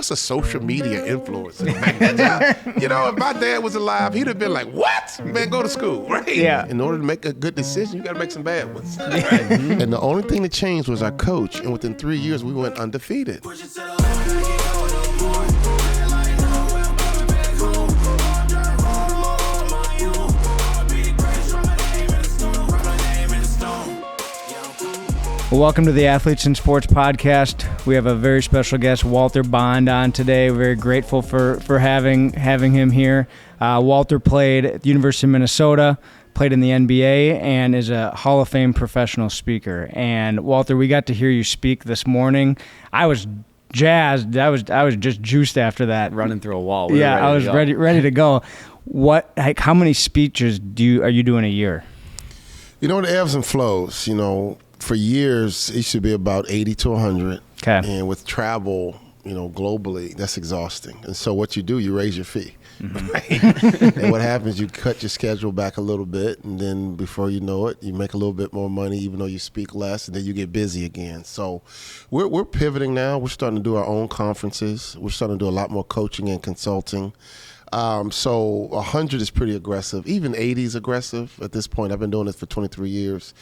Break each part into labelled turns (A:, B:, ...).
A: what's a social media influencer? You know, if my dad was alive, he'd have been like, what? Man, go to school, right?
B: Yeah.
A: In order to make a good decision, you got to make some bad ones. Right? And the only thing that changed was our coach. And within 3 years, we went undefeated.
B: Well, welcome to the Athletes in Sports podcast. We have a very special guest, Walter Bond, on today. We're very grateful for having him here. Walter played at the University of Minnesota, played in the NBA, and is a Hall of Fame professional speaker. And Walter, we got to hear you speak this morning. I was jazzed. I was just juiced after that.
C: Running through a wall.
B: I was ready to go. How many speeches are you doing a year?
A: You know, the ebbs and flows, you know. For years, it should be about 80 to 100.
B: Okay.
A: And with travel, you know, globally, that's exhausting. And so what you do, you raise your fee. Mm-hmm. Right? And what happens, you cut your schedule back a little bit, and then before you know it, you make a little bit more money, even though you speak less, and then you get busy again. So we're pivoting now. We're starting to do our own conferences. We're starting to do a lot more coaching and consulting. So 100 is pretty aggressive. Even 80 is aggressive at this point. I've been doing this for 23 years.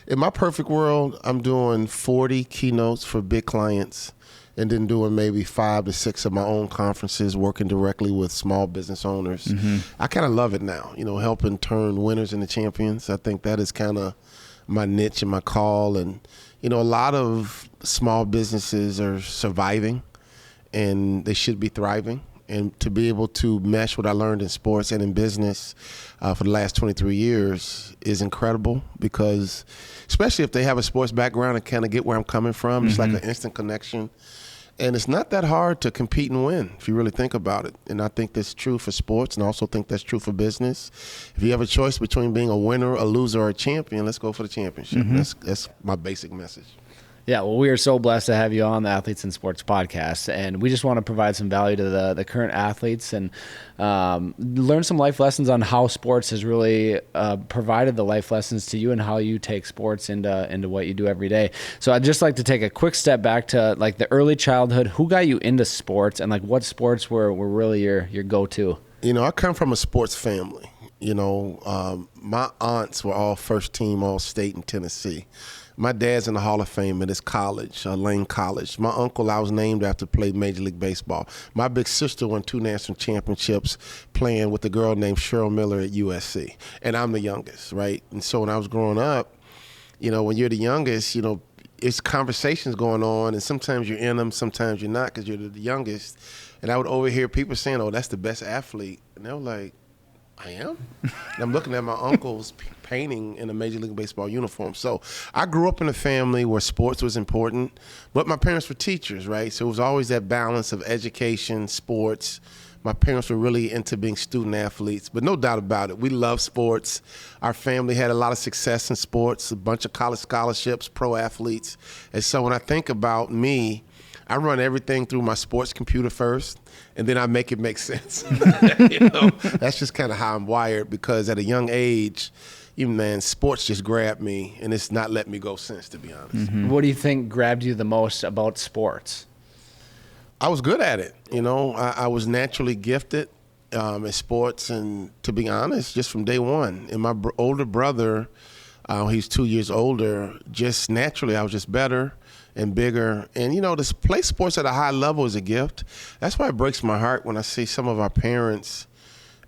A: In my perfect world, I'm doing 40 keynotes for big clients and then doing maybe 5 to 6 of my own conferences, working directly with small business owners. Mm-hmm. I kind of love it now, you know, helping turn winners into champions. I think that is kind of my niche and my call. And, you know, a lot of small businesses are surviving and they should be thriving. And to be able to mesh what I learned in sports and in business for the last 23 years is incredible, because especially if they have a sports background and kind of get where I'm coming from, mm-hmm. It's like an instant connection. And it's not that hard to compete and win if you really think about it. And I think that's true for sports, and I also think that's true for business. If you have a choice between being a winner, a loser, or a champion, let's go for the championship. Mm-hmm. That's my basic message.
C: Yeah, well, we are so blessed to have you on the Athletes in Sports podcast, and we just want to provide some value to the current athletes and learn some life lessons on how sports has really provided the life lessons to you and how you take sports into what you do every day. So I'd just like to take a quick step back to like the early childhood. Who got you into sports, and like what sports were really your go-to? You
A: know, I come from a sports family. You know, my aunts were all first team All-State in Tennessee. My dad's in the Hall of Fame at his college, Lane College. My uncle, I was named after, played Major League Baseball. My big sister won 2 national championships playing with a girl named Cheryl Miller at USC. And I'm the youngest, right? And so when I was growing up, you know, when you're the youngest, you know, it's conversations going on, and sometimes you're in them, sometimes you're not because you're the youngest. And I would overhear people saying, oh, that's the best athlete. And they were like, I am? And I'm looking at my uncle's painting in a Major League Baseball uniform. So I grew up in a family where sports was important, but my parents were teachers, right? So it was always that balance of education, sports. My parents were really into being student athletes, but no doubt about it, we love sports. Our family had a lot of success in sports, a bunch of college scholarships, pro athletes. And so when I think about me, I run everything through my sports computer first, and then I make it make sense. You know, that's just kind of how I'm wired, because at a young age, sports just grabbed me, and it's not let me go since, to be honest.
C: Mm-hmm. What do you think grabbed you the most about sports?
A: I was good at it. You know, I was naturally gifted in sports, and to be honest, just from day one. And my older brother, he's 2 years older, just naturally I was just better and bigger. And, you know, to play sports at a high level is a gift. That's why it breaks my heart when I see some of our parents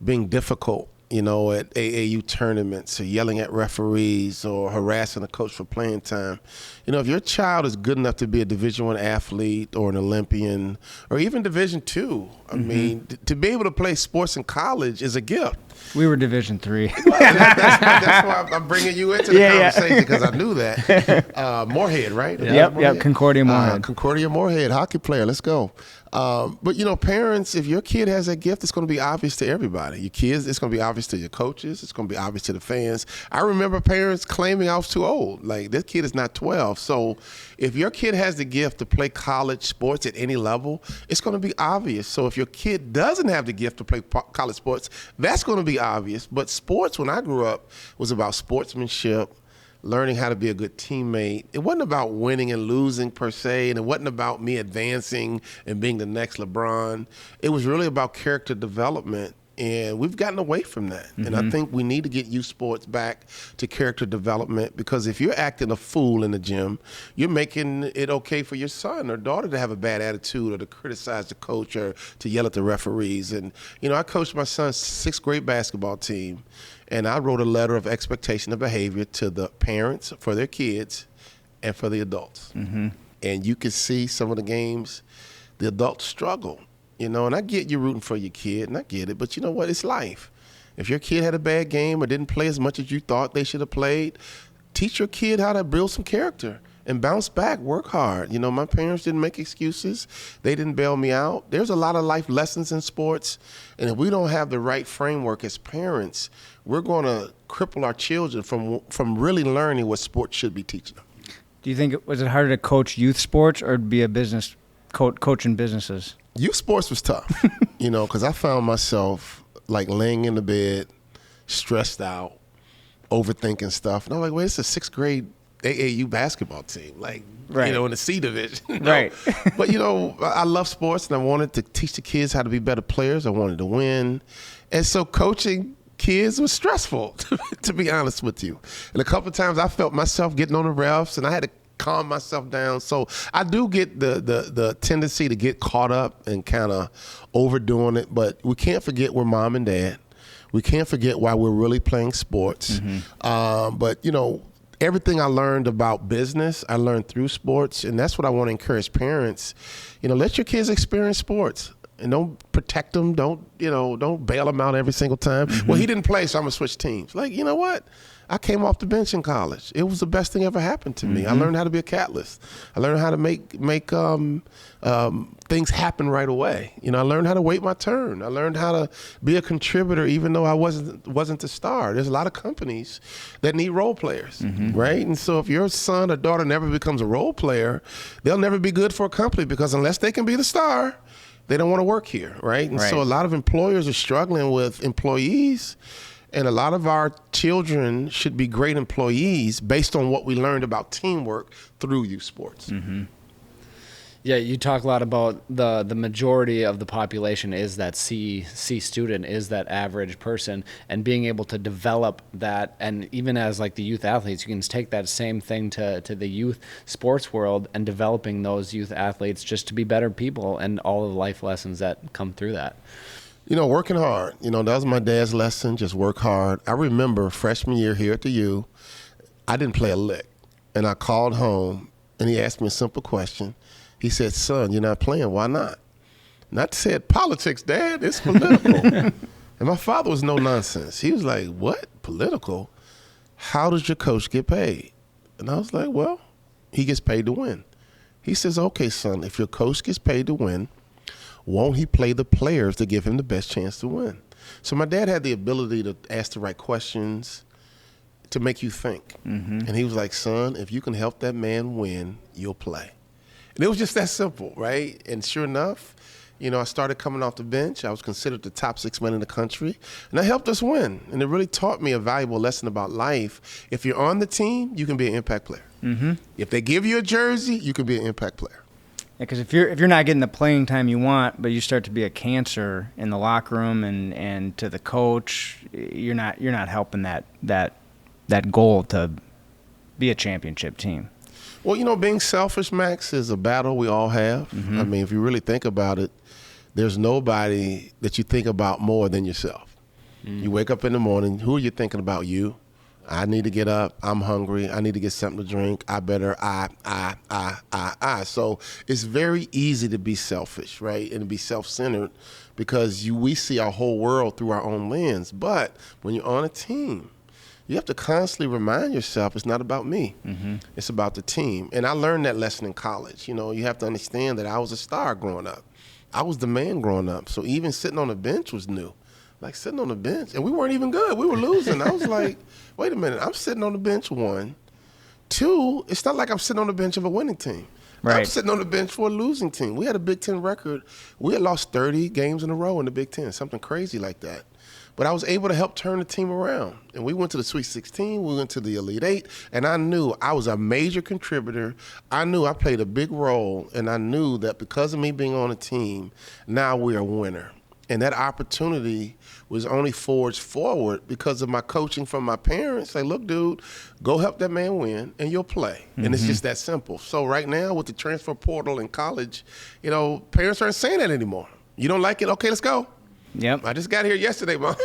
A: being difficult, you know, at AAU tournaments, or yelling at referees, or harassing a coach for playing time. You know, if your child is good enough to be a Division I athlete or an Olympian or even Division II, I mean, to be able to play sports in college is a gift.
B: We were Division III.
A: That's why I'm bringing you into the conversation, because I knew that. Moorhead, right?
B: Yep, Concordia Moorhead.
A: Concordia Moorhead, hockey player. Let's go. But, you know, parents, if your kid has that gift, it's going to be obvious to everybody. Your kids, it's going to be obvious to your coaches. It's going to be obvious to the fans. I remember parents claiming I was too old. Like, this kid is not 12. So if your kid has the gift to play college sports at any level, it's going to be obvious. So if your kid doesn't have the gift to play college sports, that's going to be obvious. But sports, when I grew up, was about sportsmanship, learning how to be a good teammate. It wasn't about winning and losing per se, and it wasn't about me advancing and being the next LeBron. It was really about character development. And we've gotten away from that. Mm-hmm. And I think we need to get youth sports back to character development, because if you're acting a fool in the gym, you're making it okay for your son or daughter to have a bad attitude or to criticize the coach or to yell at the referees. And, I coached my son's 6th grade basketball team, and I wrote a letter of expectation of behavior to the parents for their kids and for the adults. Mm-hmm. And you could see some of the games, the adults struggle. And I get you rooting for your kid, and I get it, but you know what? It's life. If your kid had a bad game or didn't play as much as you thought they should have played, teach your kid how to build some character and bounce back, work hard. My parents didn't make excuses. They didn't bail me out. There's a lot of life lessons in sports, and if we don't have the right framework as parents, we're going to cripple our children from really learning what sports should be teaching them.
B: Do you think was it harder to coach youth sports or to be a business coach in businesses?
A: Youth sports was tough, because I found myself like laying in the bed, stressed out, overthinking stuff. And I'm like, wait, it's a 6th grade AAU basketball team, like,
B: right.
A: In the C division.
B: Right.
A: But, I love sports, and I wanted to teach the kids how to be better players. I wanted to win. And so coaching kids was stressful, to be honest with you. And a couple of times I felt myself getting on the refs, and I had to calm myself down. So I do get the tendency to get caught up and kind of overdoing it, but we can't forget we're mom and dad. We can't forget why we're really playing sports. Mm-hmm. But everything I learned about business, I learned through sports, and that's what I want to encourage parents. Let your kids experience sports. And don't protect them. Don't bail them out every single time. Mm-hmm. Well, he didn't play, so I'm going to switch teams. Like, you know what? I came off the bench in college. It was the best thing ever happened to me. I learned how to be a catalyst. I learned how to make things happen right away. I learned how to wait my turn. I learned how to be a contributor even though I wasn't the star. There's a lot of companies that need role players, right? And so if your son or daughter never becomes a role player, they'll never be good for a company, because unless they can be the star, they don't want to work here, right? And so a lot of employers are struggling with employees. And a lot of our children should be great employees based on what we learned about teamwork through youth sports. Mm-hmm.
C: Yeah, you talk a lot about the majority of the population is that C student, is that average person, and being able to develop that. And even as like the youth athletes, you can take that same thing to the youth sports world and developing those youth athletes just to be better people and all of the life lessons that come through that.
A: Working hard. That was my dad's lesson, just work hard. I remember freshman year here at the U, I didn't play a lick. And I called home, and he asked me a simple question. He said, son, you're not playing. Why not? And I said, politics, Dad. It's political. And my father was no nonsense. He was like, what? Political? How does your coach get paid? And I was like, well, he gets paid to win. He says, okay, son, if your coach gets paid to win, won't he play the players to give him the best chance to win? So my dad had the ability to ask the right questions to make you think. Mm-hmm. And he was like, son, if you can help that man win, you'll play. And it was just that simple, right? And sure enough, I started coming off the bench. I was considered the top 6 man in the country, and that helped us win. And it really taught me a valuable lesson about life. If you're on the team, you can be an impact player. Mm-hmm. If they give you a jersey, you can be an impact player.
B: Because if you're not getting the playing time you want, but you start to be a cancer in the locker room and to the coach, you're not helping that goal to be a championship team.
A: Well, being selfish, Max, is a battle we all have. Mm-hmm. I mean, if you really think about it, there's nobody that you think about more than yourself. Mm. You wake up in the morning, who are you thinking about? You. I need to get up. I'm hungry. I need to get something to drink. I better, So it's very easy to be selfish, right? And to be self-centered because we see our whole world through our own lens. But when you're on a team, you have to constantly remind yourself it's not about me. Mm-hmm. It's about the team. And I learned that lesson in college. You have to understand that I was a star growing up. I was the man growing up. So even sitting on the bench was new. Like sitting on the bench, and we weren't even good. We were losing. I was like, wait a minute, I'm sitting on the bench, 1. 2, it's not like I'm sitting on the bench of a winning team. I'm sitting on the bench for a losing team. We had a Big Ten record. We had lost 30 games in a row in the Big Ten, something crazy like that. But I was able to help turn the team around. And we went to the Sweet 16, we went to the Elite Eight, and I knew I was a major contributor. I knew I played a big role, and I knew that because of me being on a team, now we're a winner. And that opportunity was only forged forward because of my coaching from my parents. Say, look, dude, go help that man win and you'll play. And it's just that simple. So right now with the transfer portal in college, parents aren't saying that anymore. You don't like it? Okay, let's go.
B: Yep.
A: I just got here yesterday, Mom.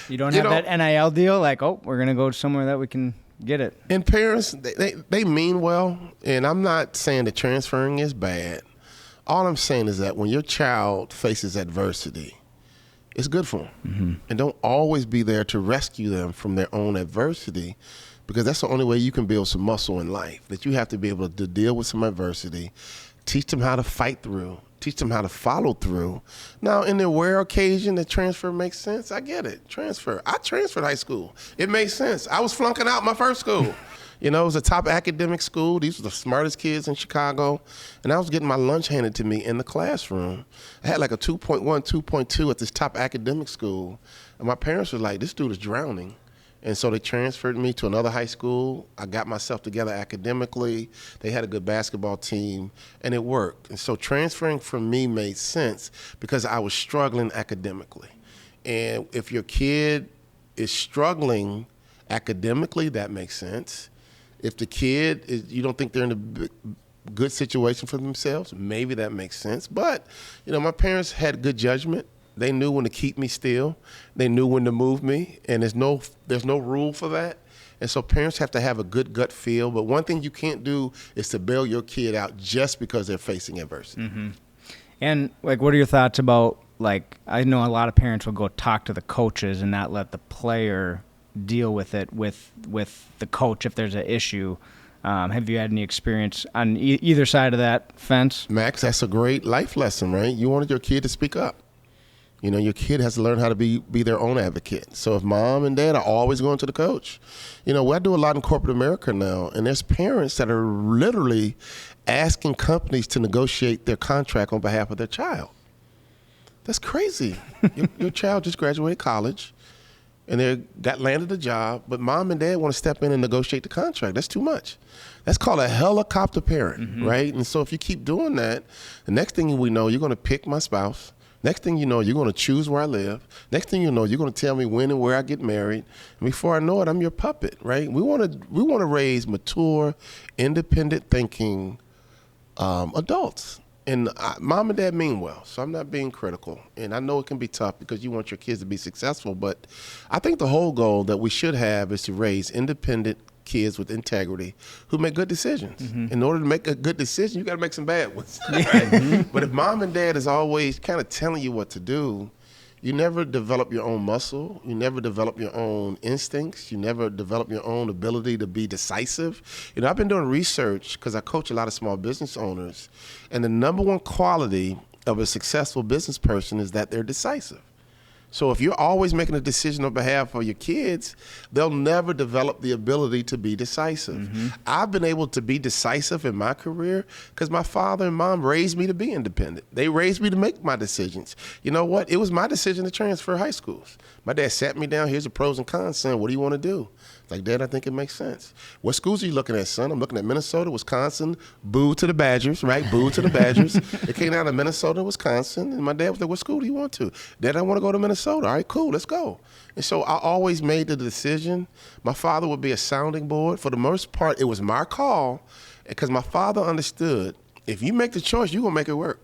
B: You don't have that NIL deal? Like, we're going to go somewhere that we can get it.
A: And parents, they mean well. And I'm not saying that transferring is bad. All I'm saying is that when your child faces adversity, it's good for them. And don't always be there to rescue them from their own adversity, because that's the only way you can build some muscle in life, that you have to be able to deal with some adversity, teach them how to fight through, teach them how to follow through. Now, in the rare occasion that transfer makes sense, I get it. Transfer. I transferred high school. It made sense. I was flunking out my first school. It was a top academic school. These were the smartest kids in Chicago. And I was getting my lunch handed to me in the classroom. I had like a 2.1, 2.2 at this top academic school. And my parents were like, this dude is drowning. And so they transferred me to another high school. I got myself together academically. They had a good basketball team, and it worked. And so transferring for me made sense because I was struggling academically. And if your kid is struggling academically, that makes sense. If the kid you don't think they're in a good situation for themselves, maybe that makes sense. But, my parents had good judgment. They knew when to keep me still. They knew when to move me, and there's no rule for that. And so parents have to have a good gut feel. But one thing you can't do is to bail your kid out just because they're facing adversity.
B: And what are your thoughts about, I know a lot of parents will go talk to the coaches and not let the player deal with it with the coach if there's an issue. Have you had any experience on either side of that fence?
A: Max, that's a great life lesson, right? You wanted your kid to speak up. Your kid has to learn how to be their own advocate. So if mom and dad are always going to the coach, I do a lot in corporate America now, and there's parents that are literally asking companies to negotiate their contract on behalf of their child. That's crazy. Your child just graduated college, and they landed a job, but mom and dad want to step in and negotiate the contract. That's too much. That's called a helicopter parent, right? And so if you keep doing that, the next thing we know, you're going to pick my spouse. Next thing you know, you're going to choose where I live. Next thing you know, you're going to tell me when and where I get married. And before I know it, I'm your puppet, right? We want to raise mature, independent thinking adults. And mom and dad mean well, so I'm not being critical. And I know it can be tough because you want your kids to be successful, but I think the whole goal that we should have is to raise independent kids with integrity who make good decisions. In order to make a good decision, you got to make some bad ones. Right? But if mom and dad is always kind of telling you what to do, you never develop your own muscle. You never develop your own instincts. You never develop your own ability to be decisive. I've been doing research because I coach a lot of small business owners, and the number one quality of a successful business person is that they're decisive. So if you're always making a decision on behalf of your kids, they'll never develop the ability to be decisive. I've been able to be decisive in my career because my father and mom raised me to be independent. They raised me to make my decisions. You know what? It was my decision to transfer high schools. My dad sat me down, here's the pros and cons, son. What do you want to do? Like, Dad, I think it makes sense. What schools are you looking at, son? I'm looking at Minnesota, Wisconsin. Boo to the Badgers, right? Boo to the Badgers. It came out of Minnesota, Wisconsin, and my dad was like, what school do you want to? Dad, I want to go to Minnesota. All right, cool, let's go. And so I always made the decision. My father would be a sounding board. For the most part, it was my call because my father understood if you make the choice, you're going to make it work.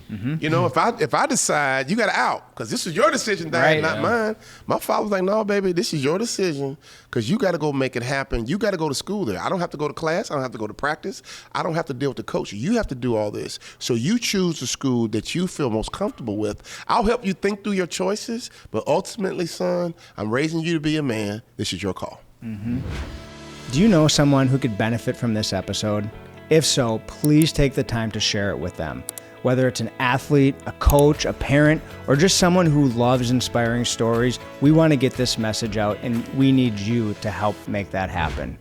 A: If I decide, you got to out because this is your decision, Dad, not mine. My father was like, no, baby, this is your decision because you got to go make it happen. You got to go to school there. I don't have to go to class. I don't have to go to practice. I don't have to deal with the coach. You have to do all this. So you choose the school that you feel most comfortable with. I'll help you think through your choices, but ultimately, son, I'm raising you to be a man. This is your call.
B: Do you know someone who could benefit from this episode? If so, please take the time to share it with them. Whether it's an athlete, a coach, a parent, or just someone who loves inspiring stories, we want to get this message out, and we need you to help make that happen.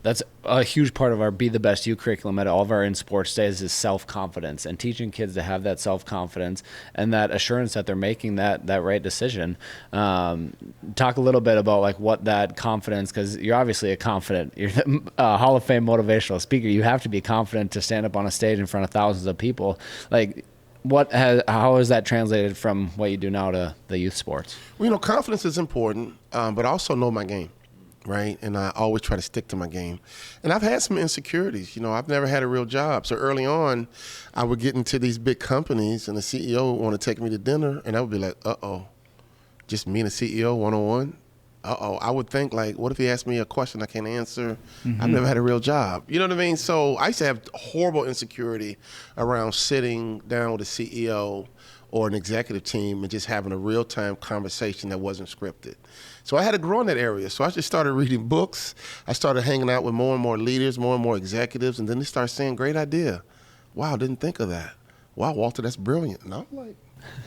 C: that's a huge part of our Be the Best You curriculum at all of our in sports days is self-confidence, and teaching kids to have that self-confidence and that assurance that they're making that right decision. Talk a little bit about like what that confidence, because you're obviously you're a Hall of Fame motivational speaker. You have to be confident to stand up on a stage in front of thousands of people. Like, how has that translated from what you do now to the youth sports?
A: Well, confidence is important, but I also know my game, right? And I always try to stick to my game. And I've had some insecurities. I've never had a real job. So early on, I would get into these big companies, and the CEO would want to take me to dinner, and I would be like, uh-oh, just me and the CEO one-on-one? Uh-oh, I would think like, what if he asked me a question I can't answer? I've never had a real job. You know what I mean? So I used to have horrible insecurity around sitting down with a CEO or an executive team and just having a real-time conversation that wasn't scripted. So I had to grow in that area. So I just started reading books. I started hanging out with more and more leaders, more and more executives, and then they started saying, great idea. Wow, didn't think of that. Wow, Walter, that's brilliant. And I'm like,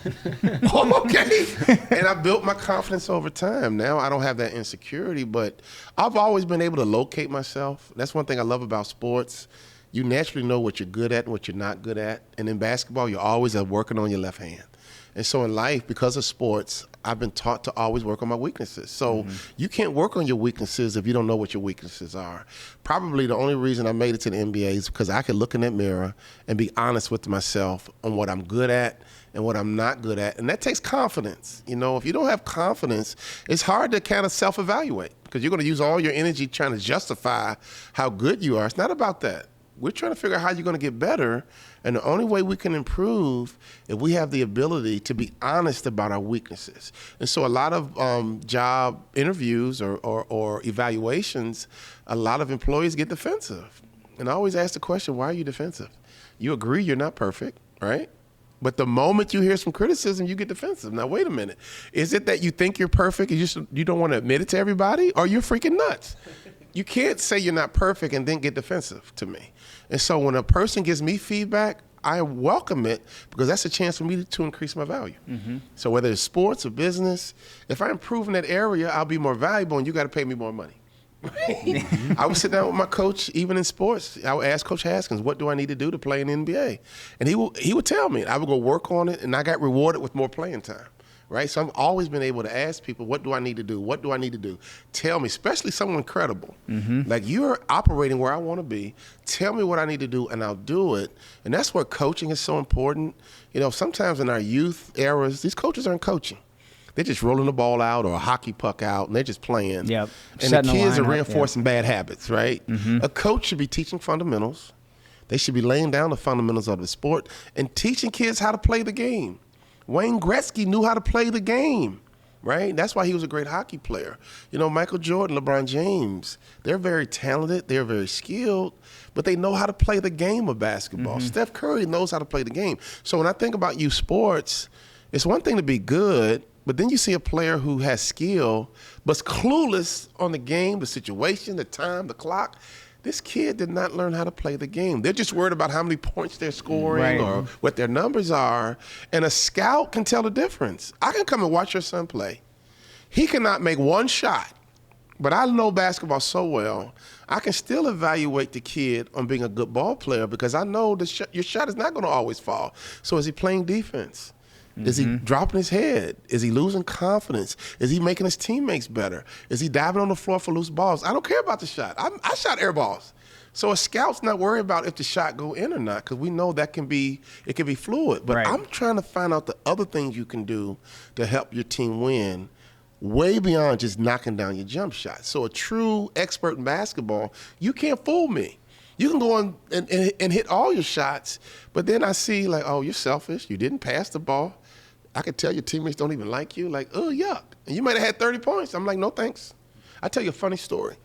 A: okay. And I built my confidence over time. Now I don't have that insecurity, but I've always been able to locate myself. That's one thing I love about sports. You naturally know what you're good at and what you're not good at. And in basketball, you're always working on your left hand. And so in life, because of sports, I've been taught to always work on my weaknesses. So you can't work on your weaknesses if you don't know what your weaknesses are. Probably the only reason I made it to the NBA is because I could look in that mirror and be honest with myself on what I'm good at and what I'm not good at. And that takes confidence. If you don't have confidence, it's hard to kind of self-evaluate because you're going to use all your energy trying to justify how good you are. It's not about that. We're trying to figure out how you're going to get better. And the only way we can improve if we have the ability to be honest about our weaknesses. And so a lot of job interviews or evaluations, a lot of employees get defensive. And I always ask the question, why are you defensive? You agree you're not perfect, right? But the moment you hear some criticism, you get defensive. Now, wait a minute. Is it that you think you're perfect and you don't want to admit it to everybody? Or you're freaking nuts? You can't say you're not perfect and then get defensive to me. And so when a person gives me feedback, I welcome it because that's a chance for me to increase my value. So whether it's sports or business, if I improve in that area, I'll be more valuable and you got to pay me more money. I would sit down with my coach, even in sports. I would ask Coach Haskins, what do I need to do to play in the NBA? And he would tell me. I would go work on it, and I got rewarded with more playing time, right? So I've always been able to ask people, what do I need to do? What do I need to do? Tell me, especially someone credible. Like, you're operating where I want to be. Tell me what I need to do, and I'll do it. And that's where coaching is so important. Sometimes in our youth eras, these coaches aren't coaching. They're just rolling the ball out or a hockey puck out, and they're just playing.
B: Yep.
A: And the kids are reinforcing bad habits, right? A coach should be teaching fundamentals. They should be laying down the fundamentals of the sport and teaching kids how to play the game. Wayne Gretzky knew how to play the game, right? That's why he was a great hockey player. Michael Jordan, LeBron James, they're very talented. They're very skilled, but they know how to play the game of basketball. Steph Curry knows how to play the game. So when I think about youth sports, it's one thing to be good, but then you see a player who has skill, but's clueless on the game, the situation, the time, the clock. This kid did not learn how to play the game. They're just worried about how many points they're scoring or what their numbers are. And a scout can tell the difference. I can come and watch your son play. He cannot make one shot, but I know basketball so well, I can still evaluate the kid on being a good ball player because I know your shot is not going to always fall. So is he playing defense? Is he dropping his head? Is he losing confidence? Is he making his teammates better? Is he diving on the floor for loose balls? I don't care about the shot. I shot air balls. So a scout's not worried about if the shot go in or not because we know it can be fluid. But I'm trying to find out the other things you can do to help your team win way beyond just knocking down your jump shot. So a true expert in basketball, you can't fool me. You can go on and hit all your shots, but then I see like, oh, you're selfish. You didn't pass the ball. I could tell your teammates don't even like you. Like, oh, yuck. And you might have had 30 points. I'm like, no, thanks. I'll tell you a funny story.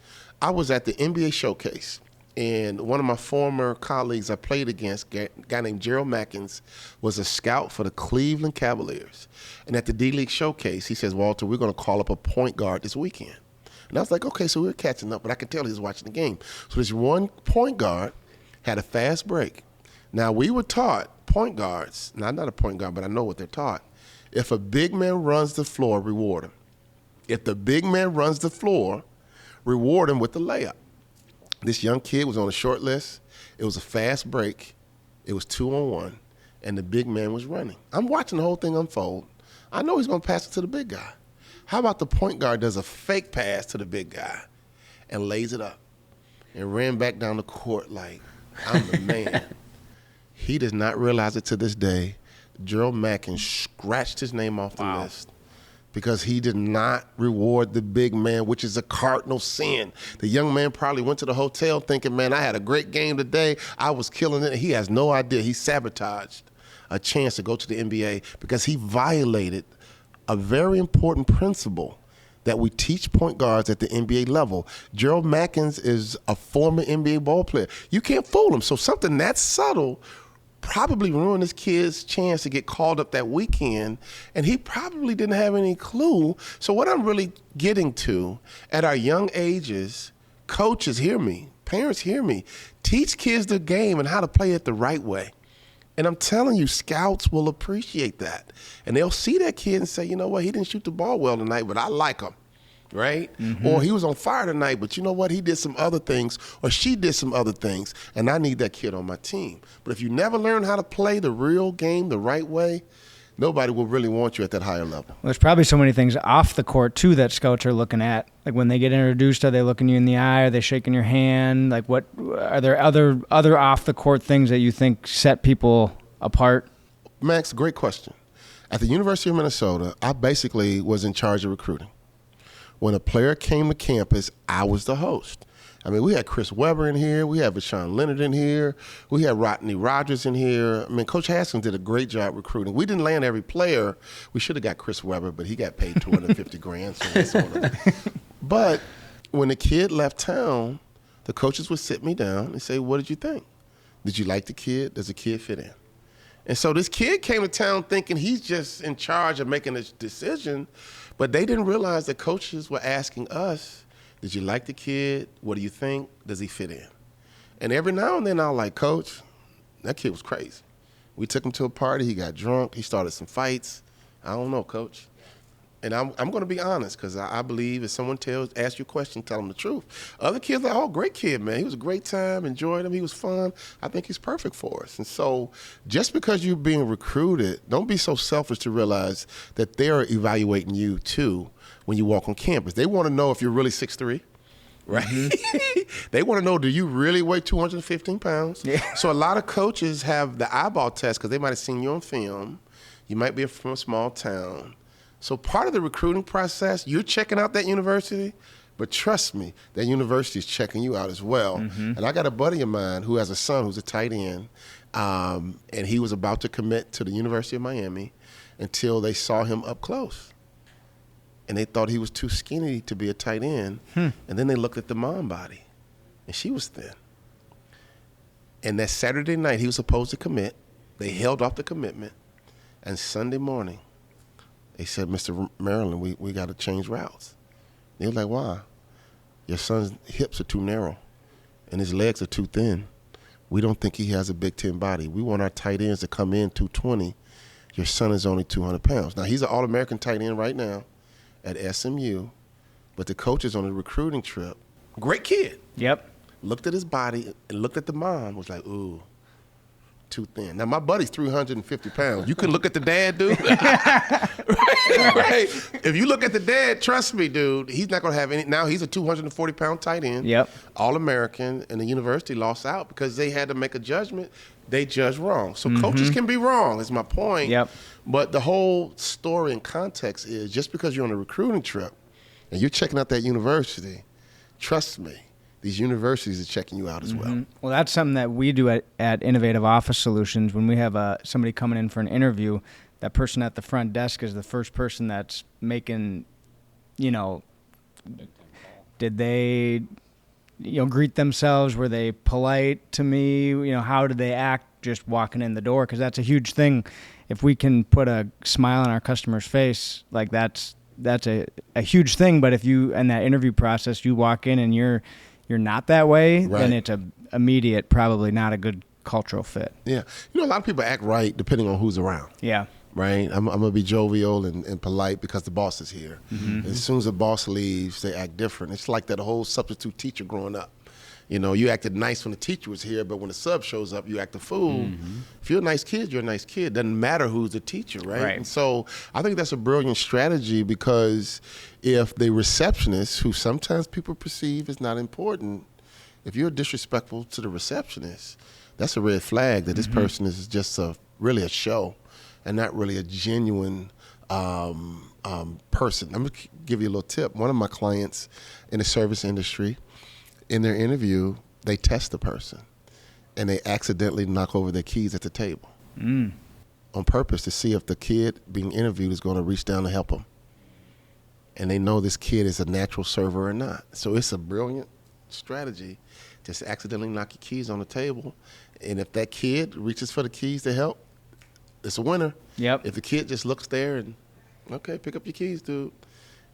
A: I was at the NBA showcase, and one of my former colleagues I played against, a guy named Gerald Mackins, was a scout for the Cleveland Cavaliers. And at the D-League showcase, he says, Walter, we're going to call up a point guard this weekend. And I was like, okay, so we're catching up, but I could tell he was watching the game. So this one point guard had a fast break. Now, we were taught point guards, now I'm not a point guard, but I know what they're taught. If a big man runs the floor, reward him. If the big man runs the floor, reward him with the layup. This young kid was on a short list. It was a fast break. It was 2-on-1, and the big man was running. I'm watching the whole thing unfold. I know he's going to pass it to the big guy. How about the point guard does a fake pass to the big guy and lays it up and ran back down the court like, I'm the man. He does not realize it to this day. Gerald Mackin scratched his name off the list because he did not reward the big man, which is a cardinal sin. The young man probably went to the hotel thinking, man, I had a great game today. I was killing it. He has no idea. He sabotaged a chance to go to the NBA because he violated a very important principle that we teach point guards at the NBA level. Gerald Mackins is a former NBA ball player. You can't fool him. So something that subtle probably ruined this kid's chance to get called up that weekend, and he probably didn't have any clue. So what I'm really getting to, at our young ages, coaches hear me, parents hear me, teach kids the game and how to play it the right way. And I'm telling you, scouts will appreciate that. And they'll see that kid and say, you know what, he didn't shoot the ball well tonight, but I like him. Right? Or he was on fire tonight, but you know what? He did some other things, or she did some other things, and I need that kid on my team. But if you never learn how to play the real game the right way, nobody will really want you at that higher level.
B: Well, there's probably so many things off the court, too, that scouts are looking at. Like when they get introduced, are they looking you in the eye? Are they shaking your hand? Like what are there other off-the-court things that you think set people apart?
A: Max, great question. At the University of Minnesota, I basically was in charge of recruiting. When a player came to campus, I was the host. I mean, we had Chris Webber in here. We had Vashawn Leonard in here. We had Rodney Rogers in here. I mean, Coach Haskins did a great job recruiting. We didn't land every player. We should have got Chris Webber, but he got paid $250,000. So that's on him. But when the kid left town, the coaches would sit me down and say, what did you think? Did you like the kid? Does the kid fit in? And so this kid came to town thinking he's just in charge of making a decision, but they didn't realize that coaches were asking us, did you like the kid? What do you think? Does he fit in? And every now and then I was like, Coach, that kid was crazy. We took him to a party. He got drunk. He started some fights. I don't know, Coach. And I'm going to be honest because I believe if someone asks you a question, tell them the truth. Other kids are like, oh, great kid, man. He was a great time, enjoyed him. He was fun. I think he's perfect for us. And so just because you're being recruited, don't be so selfish to realize that they're evaluating you, too, when you walk on campus. They want to know if you're really 6'3", right? They want to know, do you really weigh 215 pounds?
B: Yeah.
A: So a lot of coaches have the eyeball test because they might have seen you on film. You might be from a small town. So part of the recruiting process, you're checking out that university, but trust me, that university is checking you out as well. And I got a buddy of mine who has a son who's a tight end, and he was about to commit to the University of Miami until they saw him up close. And they thought he was too skinny to be a tight end. And then they looked at the mom body, and she was thin. And that Saturday night, he was supposed to commit. They held off the commitment. And Sunday morning, they said, Mr. Maryland, we got to change routes. They were like, why? Your son's hips are too narrow and his legs are too thin. We don't think he has a Big Ten body. We want our tight ends to come in 220. Your son is only 200 pounds. Now, he's an All-American tight end right now at SMU, but the coach is on a recruiting trip. Great kid.
B: Yep.
A: Looked at his body and looked at the mom, was like, ooh, too thin. Now, my buddy's 350 pounds. You can look at the dad, dude. right? If you look at the dad, trust me, dude, he's not going to have any. Now, he's a 240-pound tight end.
B: Yep. All-American,
A: and the university lost out because they had to make a judgment. They judged wrong. So coaches can be wrong, is my point.
B: Yep.
A: But the whole story and context is just because you're on a recruiting trip and you're checking out that university, trust me, these universities are checking you out as well.
B: Well, that's something that we do at Innovative Office Solutions. When we have somebody coming in for an interview, that person at the front desk is the first person that's making, did they, greet themselves? Were they polite to me? How did they act just walking in the door? Because that's a huge thing. If we can put a smile on our customer's face, like that's a huge thing. But if you, in that interview process, you walk in and you're not that way,
A: right,
B: then it's immediate, probably not a good cultural fit.
A: Yeah. A lot of people act right depending on who's around.
B: Yeah.
A: Right? I'm going to be jovial and polite because the boss is here. As soon as the boss leaves, they act different. It's like that whole substitute teacher growing up. You acted nice when the teacher was here, but when the sub shows up, you act a fool. If you're a nice kid, you're a nice kid. Doesn't matter who's the teacher, right? And so I think that's a brilliant strategy, because if the receptionist, who sometimes people perceive is not important, if you're disrespectful to the receptionist, that's a red flag that this person is just really a show and not really a genuine person. I'm going to give you a little tip. One of my clients in the service industry, in their interview, they test the person and they accidentally knock over their keys at the table on purpose to see if the kid being interviewed is going to reach down to help them. And they know this kid is a natural server or not. So it's a brilliant strategy. Just accidentally knock your keys on the table. And if that kid reaches for the keys to help, it's a winner.
B: Yep.
A: If the kid just looks there and, okay, pick up your keys, dude.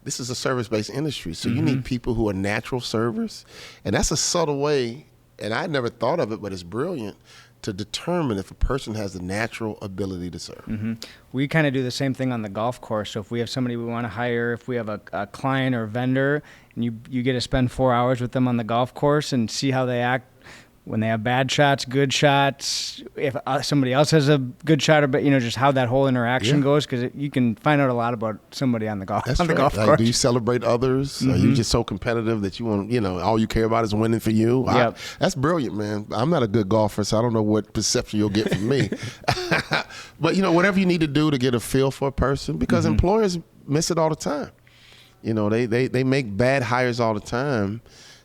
A: This is a service-based industry, so you need people who are natural servers. And that's a subtle way, and I never thought of it, but it's brilliant, to determine if a person has the natural ability to serve.
B: We kind of do the same thing on the golf course. So if we have somebody we want to hire, if we have a client or vendor, and you get to spend 4 hours with them on the golf course and see how they act when they have bad shots, good shots, if somebody else has a good shot, or just how that whole interaction goes, because you can find out a lot about somebody on the golf
A: That's
B: on the
A: right.
B: golf
A: Like,
B: course.
A: do you celebrate others? Are you just so competitive that you want, all you care about is winning for you?
B: Yep.
A: That's brilliant, man. I'm not a good golfer, so I don't know what perception you'll get from me. But, whatever you need to do to get a feel for a person, because employers miss it all the time. They make bad hires all the time.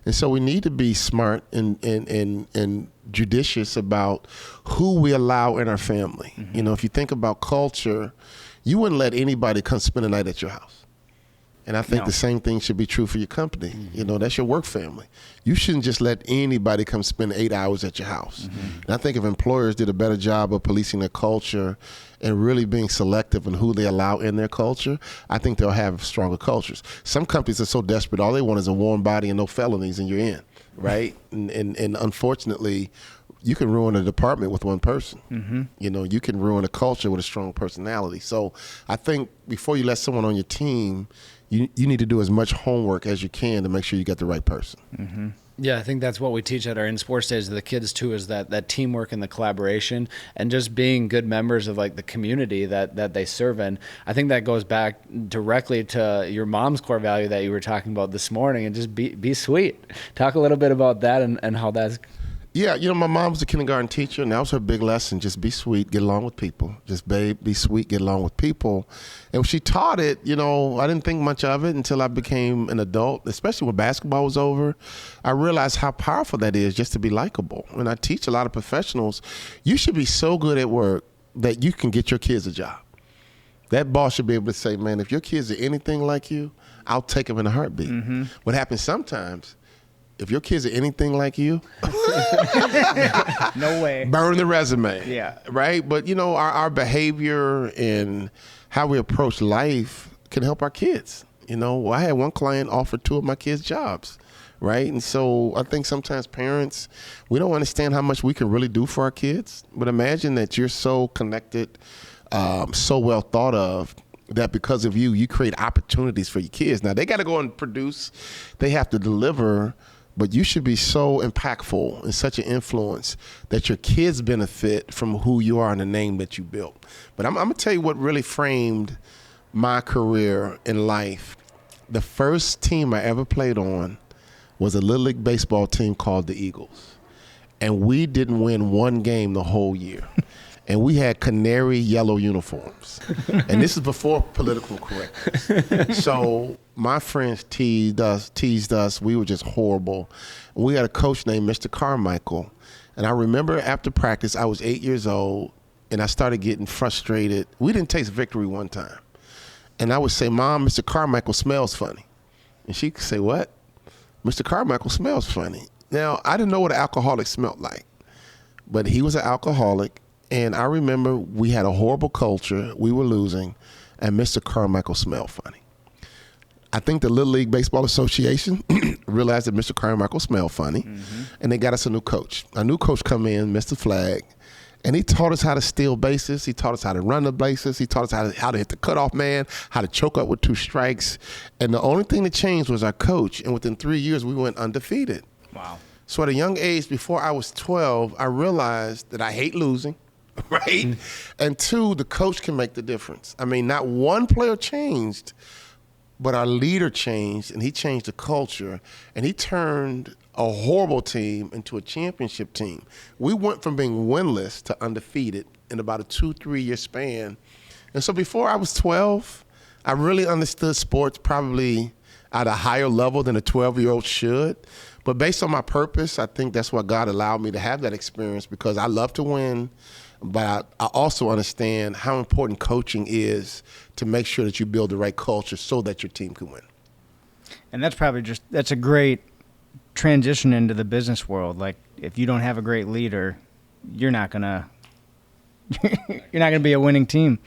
A: And so we need to be smart and judicious about who we allow in our family. If you think about culture, you wouldn't let anybody come spend a night at your house. And I think the same thing should be true for your company. That's your work family. You shouldn't just let anybody come spend 8 hours at your house. And I think if employers did a better job of policing their culture and really being selective in who they allow in their culture, I think they'll have stronger cultures. Some companies are so desperate, all they want is a warm body and no felonies, and you're in, right? And unfortunately, you can ruin a department with one person. You can ruin a culture with a strong personality. So I think before you let someone on your team, you need to do as much homework as you can to make sure you get the right person.
C: Yeah, I think that's what we teach at our in sports days to the kids too, is that teamwork and the collaboration and just being good members of like the community that they serve in. I think that goes back directly to your mom's core value that you were talking about this morning, and just be sweet. Talk a little bit about that and how that's...
A: Yeah, my mom was a kindergarten teacher, and that was her big lesson. Just be sweet, get along with people. Just, babe, be sweet, get along with people. And when she taught it, I didn't think much of it until I became an adult, especially when basketball was over. I realized how powerful that is, just to be likable. When I teach a lot of professionals, you should be so good at work that you can get your kids a job. That boss should be able to say, man, if your kids are anything like you, I'll take them in a heartbeat. What happens sometimes, if your kids are anything like you,
B: no way.
A: Burn the resume.
B: Yeah.
A: Right? But, our behavior and how we approach life can help our kids. I had one client offer 2 of my kids jobs. Right? And so I think sometimes parents, we don't understand how much we can really do for our kids. But imagine that you're so connected, so well thought of, that because of you create opportunities for your kids. Now, they got to go and produce. They have to deliver. But you should be so impactful and such an influence that your kids benefit from who you are and the name that you built. But I'm going to tell you what really framed my career in life. The first team I ever played on was a Little League baseball team called the Eagles. And we didn't win one game the whole year. And we had canary yellow uniforms. And this is before political correctness. So my friends teased us. We were just horrible. And we had a coach named Mr. Carmichael. And I remember after practice, I was 8 years old, and I started getting frustrated. We didn't taste victory one time. And I would say, Mom, Mr. Carmichael smells funny. And she could say, what? Mr. Carmichael smells funny. Now, I didn't know what an alcoholic smelled like. But he was an alcoholic. And I remember we had a horrible culture. We were losing. And Mr. Carmichael smelled funny. I think the Little League Baseball Association realized that Mr. Carmichael smelled funny. And they got us a new coach. A new coach come in, Mr. Flag. And he taught us how to steal bases. He taught us how to run the bases. He taught us how to hit the cutoff man, how to choke up with 2 strikes. And the only thing that changed was our coach. And within 3 years, we went undefeated.
B: Wow.
A: So at a young age, before I was 12, I realized that I hate losing, right? And two, the coach can make the difference. I mean, not one player changed, but our leader changed, and he changed the culture, and he turned a horrible team into a championship team. We went from being winless to undefeated in about a 2-3 year span. And so before I was 12, I really understood sports probably at a higher level than a 12-year-old should. But based on my purpose, I think that's why God allowed me to have that experience, because I love to win, but I also understand how important coaching is to make sure that you build the right culture so that your team can win.
B: And that's a great transition into the business world. Like, if you don't have a great leader, you're not gonna be a winning team.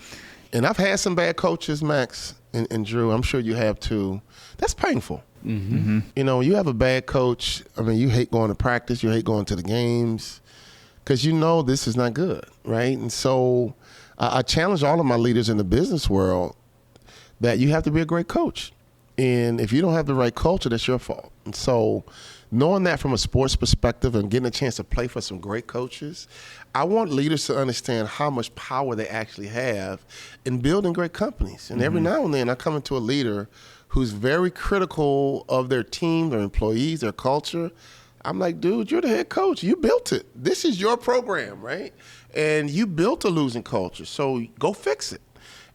A: And I've had some bad coaches, Max and Drew. I'm sure you have too. That's painful.
C: Mm-hmm.
A: You know, you have a bad coach. I mean, you hate going to practice. You hate going to the games because you know this is not good, right? And so I challenge all of my leaders in the business world that you have to be a great coach. And if you don't have the right culture, that's your fault. And so knowing that from a sports perspective and getting a chance to play for some great coaches, I want leaders to understand how much power they actually have in building great companies. And every now and then I come into a leader who's very critical of their team, their employees, their culture. I'm like, dude, you're the head coach. You built it. This is your program, right? And you built a losing culture, so go fix it.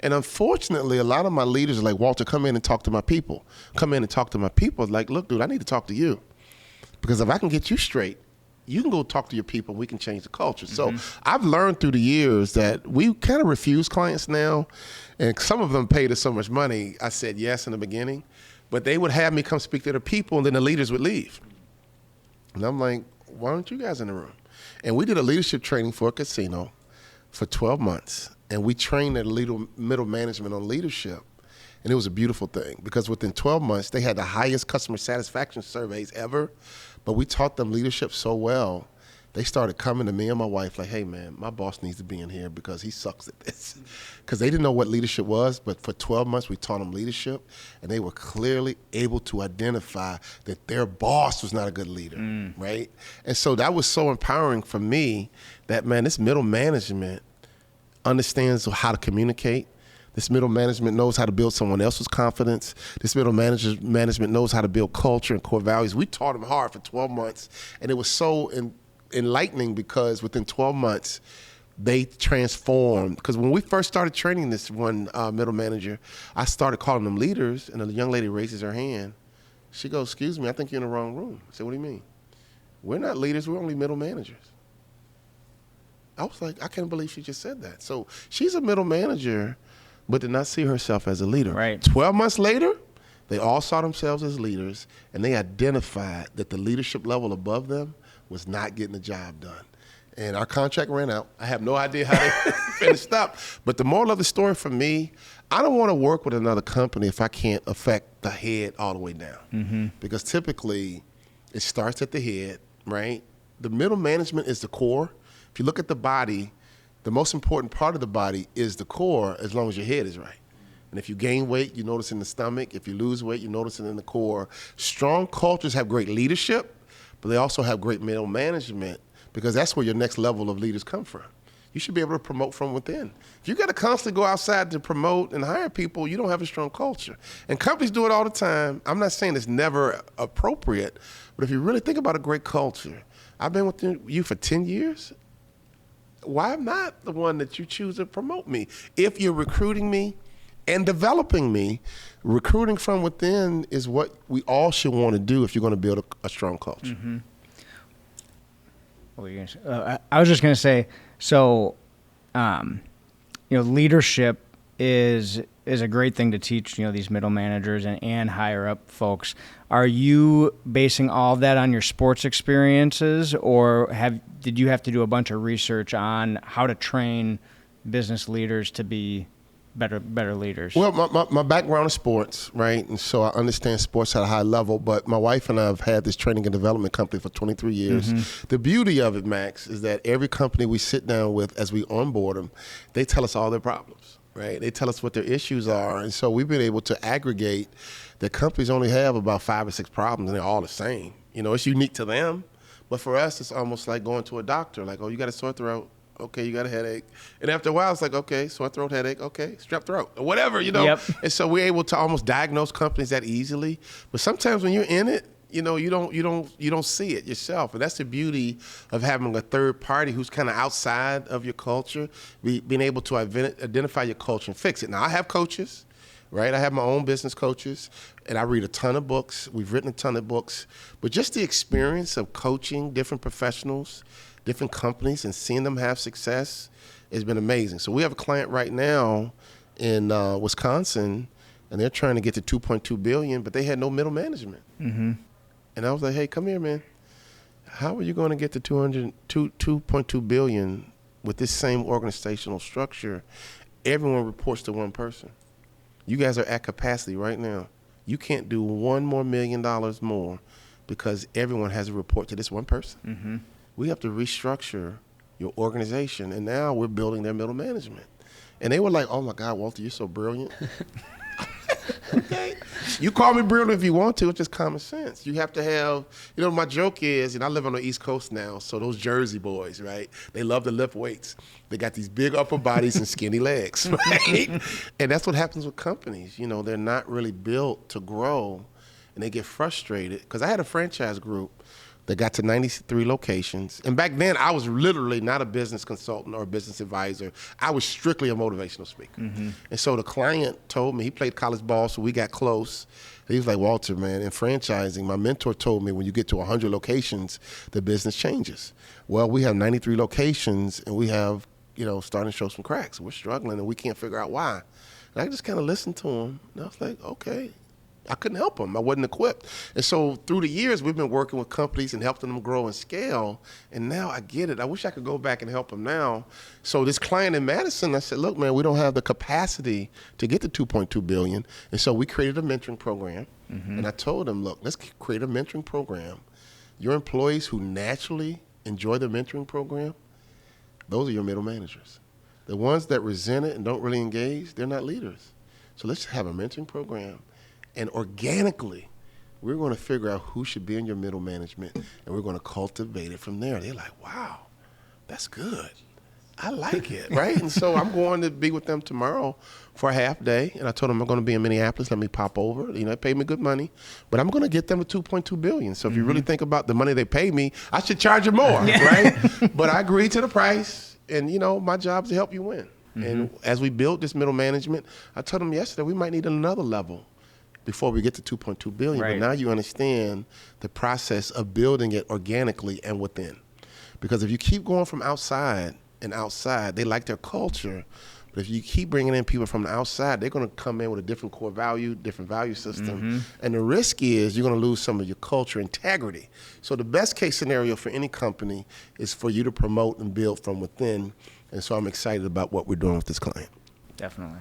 A: And unfortunately, a lot of my leaders are like, Walter, come in and talk to my people. Come in and talk to my people. Like, look, dude, I need to talk to you. Because if I can get you straight, you can go talk to your people. We can change the culture. So I've learned through the years that we kind of refuse clients now. And some of them paid us so much money. I said yes in the beginning. But they would have me come speak to their people, and then the leaders would leave. And I'm like, why aren't you guys in the room? And we did a leadership training for a casino for 12 months. And we trained their middle management on leadership. And it was a beautiful thing because within 12 months, they had the highest customer satisfaction surveys ever. But we taught them leadership so well, they started coming to me and my wife like, hey, man, my boss needs to be in here because he sucks at this. Because they didn't know what leadership was, but for 12 months, we taught them leadership, and they were clearly able to identify that their boss was not a good leader, right? And so that was so empowering for me that, man, this middle management understands how to communicate. This middle management knows how to build someone else's confidence. This middle management knows how to build culture and core values. We taught them hard for 12 months, and it was so enlightening because within 12 months, they transformed. Because when we first started training this one middle manager, I started calling them leaders, and a young lady raises her hand. She goes, excuse me, I think you're in the wrong room. I said, what do you mean? We're not leaders, we're only middle managers. I was like, I can't believe she just said that. So she's a middle manager, but did not see herself as a leader.
B: Right.
A: 12 months later, they all saw themselves as leaders, and they identified that the leadership level above them was not getting the job done. And our contract ran out. I have no idea how they finished up. But the moral of the story for me, I don't want to work with another company if I can't affect the head all the way down. Because typically, it starts at the head, right? The middle management is the core. If you look at the body, the most important part of the body is the core as long as your head is right. And if you gain weight, you notice in the stomach. If you lose weight, you notice it in the core. Strong cultures have great leadership, but they also have great middle management because that's where your next level of leaders come from. You should be able to promote from within. If you got to constantly go outside to promote and hire people, you don't have a strong culture. And companies do it all the time. I'm not saying it's never appropriate, but if you really think about a great culture, I've been with you for 10 years. Why am not the one that you choose to promote me? If you're recruiting me and developing me, recruiting from within is what we all should want to do if you're going to build a strong culture.
B: What were you gonna say? I was just going to say, so, leadership is a great thing to teach, these middle managers and higher up folks. Are you basing all of that on your sports experiences, or did you have to do a bunch of research on how to train business leaders to be better leaders?
A: Well, my background is sports, right? And so I understand sports at a high level, but my wife and I have had this training and development company for 23 years. The beauty of it, Max, is that every company we sit down with as we onboard them, they tell us all their problems. Right? They tell us what their issues are. And so we've been able to aggregate that companies only have about 5 or 6 problems, and they're all the same. It's unique to them, But for us, it's almost like going to a doctor. Like, oh, you got a sore throat. Okay, you got a headache. And after a while, it's like, okay, sore throat, headache. Okay, strep throat, or whatever,
B: Yep.
A: And so we're able to almost diagnose companies that easily. But sometimes when you're in it, you don't see it yourself. And that's the beauty of having a third party who's kind of outside of your culture, being able to identify your culture and fix it. Now, I have coaches, right? I have my own business coaches, and I read a ton of books. We've written a ton of books. But just the experience of coaching different professionals, different companies, and seeing them have success has been amazing. So we have a client right now in Wisconsin, and they're trying to get to $2.2 billion, but they had no middle management. Mm-hmm. And I was like, hey, come here, man. How are you going to get to $2.2 billion with this same organizational structure? Everyone reports to one person. You guys are at capacity right now. You can't do $1 more million more because everyone has a report to this one person. Mm-hmm. We have to restructure your organization, and now we're building their middle management. And they were like, oh, my God, Walter, you're so brilliant. Okay. You call me brilliant if you want to. It's just common sense. You have to have, my joke is, and I live on the East Coast now, so those Jersey boys, right? They love to lift weights. They got these big upper bodies and skinny legs, right? And that's what happens with companies. They're not really built to grow, and they get frustrated. Because I had a franchise group that got to 93 locations. And back then, I was literally not a business consultant or a business advisor. I was strictly a motivational speaker. Mm-hmm. And so the client told me, he played college ball, so we got close. He was like, Walter, man, in franchising, my mentor told me when you get to 100 locations, the business changes. Well, we have 93 locations, and we have, starting to show some cracks. We're struggling, and we can't figure out why. And I just kind of listened to him, and I was like, okay. I couldn't help them. I wasn't equipped. And so through the years, we've been working with companies and helping them grow and scale. And now I get it. I wish I could go back and help them now. So this client in Madison, I said, look, man, we don't have the capacity to get to $2.2 billion. And so we created a mentoring program. Mm-hmm. And I told them, look, let's create a mentoring program. Your employees who naturally enjoy the mentoring program, those are your middle managers. The ones that resent it and don't really engage, they're not leaders. So let's have a mentoring program. And organically, we're going to figure out who should be in your middle management, and we're going to cultivate it from there. They're like, wow, that's good. I like it, right? And so I'm going to be with them tomorrow for a half day, and I told them I'm going to be in Minneapolis. Let me pop over. They pay me good money, but I'm going to get them to $2.2 billion. So if you really think about the money they pay me, I should charge them more, right? But I agreed to the price, and, my job is to help you win. Mm-hmm. And as we build this middle management, I told them yesterday we might need another level before we get to $2.2 billion. Right. But now you understand the process of building it organically and within. Because if you keep going from outside and outside, they like their culture. But if you keep bringing in people from the outside, they're going to come in with a different core value, different value system. Mm-hmm. And the risk is you're going to lose some of your culture integrity. So the best case scenario for any company is for you to promote and build from within. And so I'm excited about what we're doing with this client.
B: Definitely.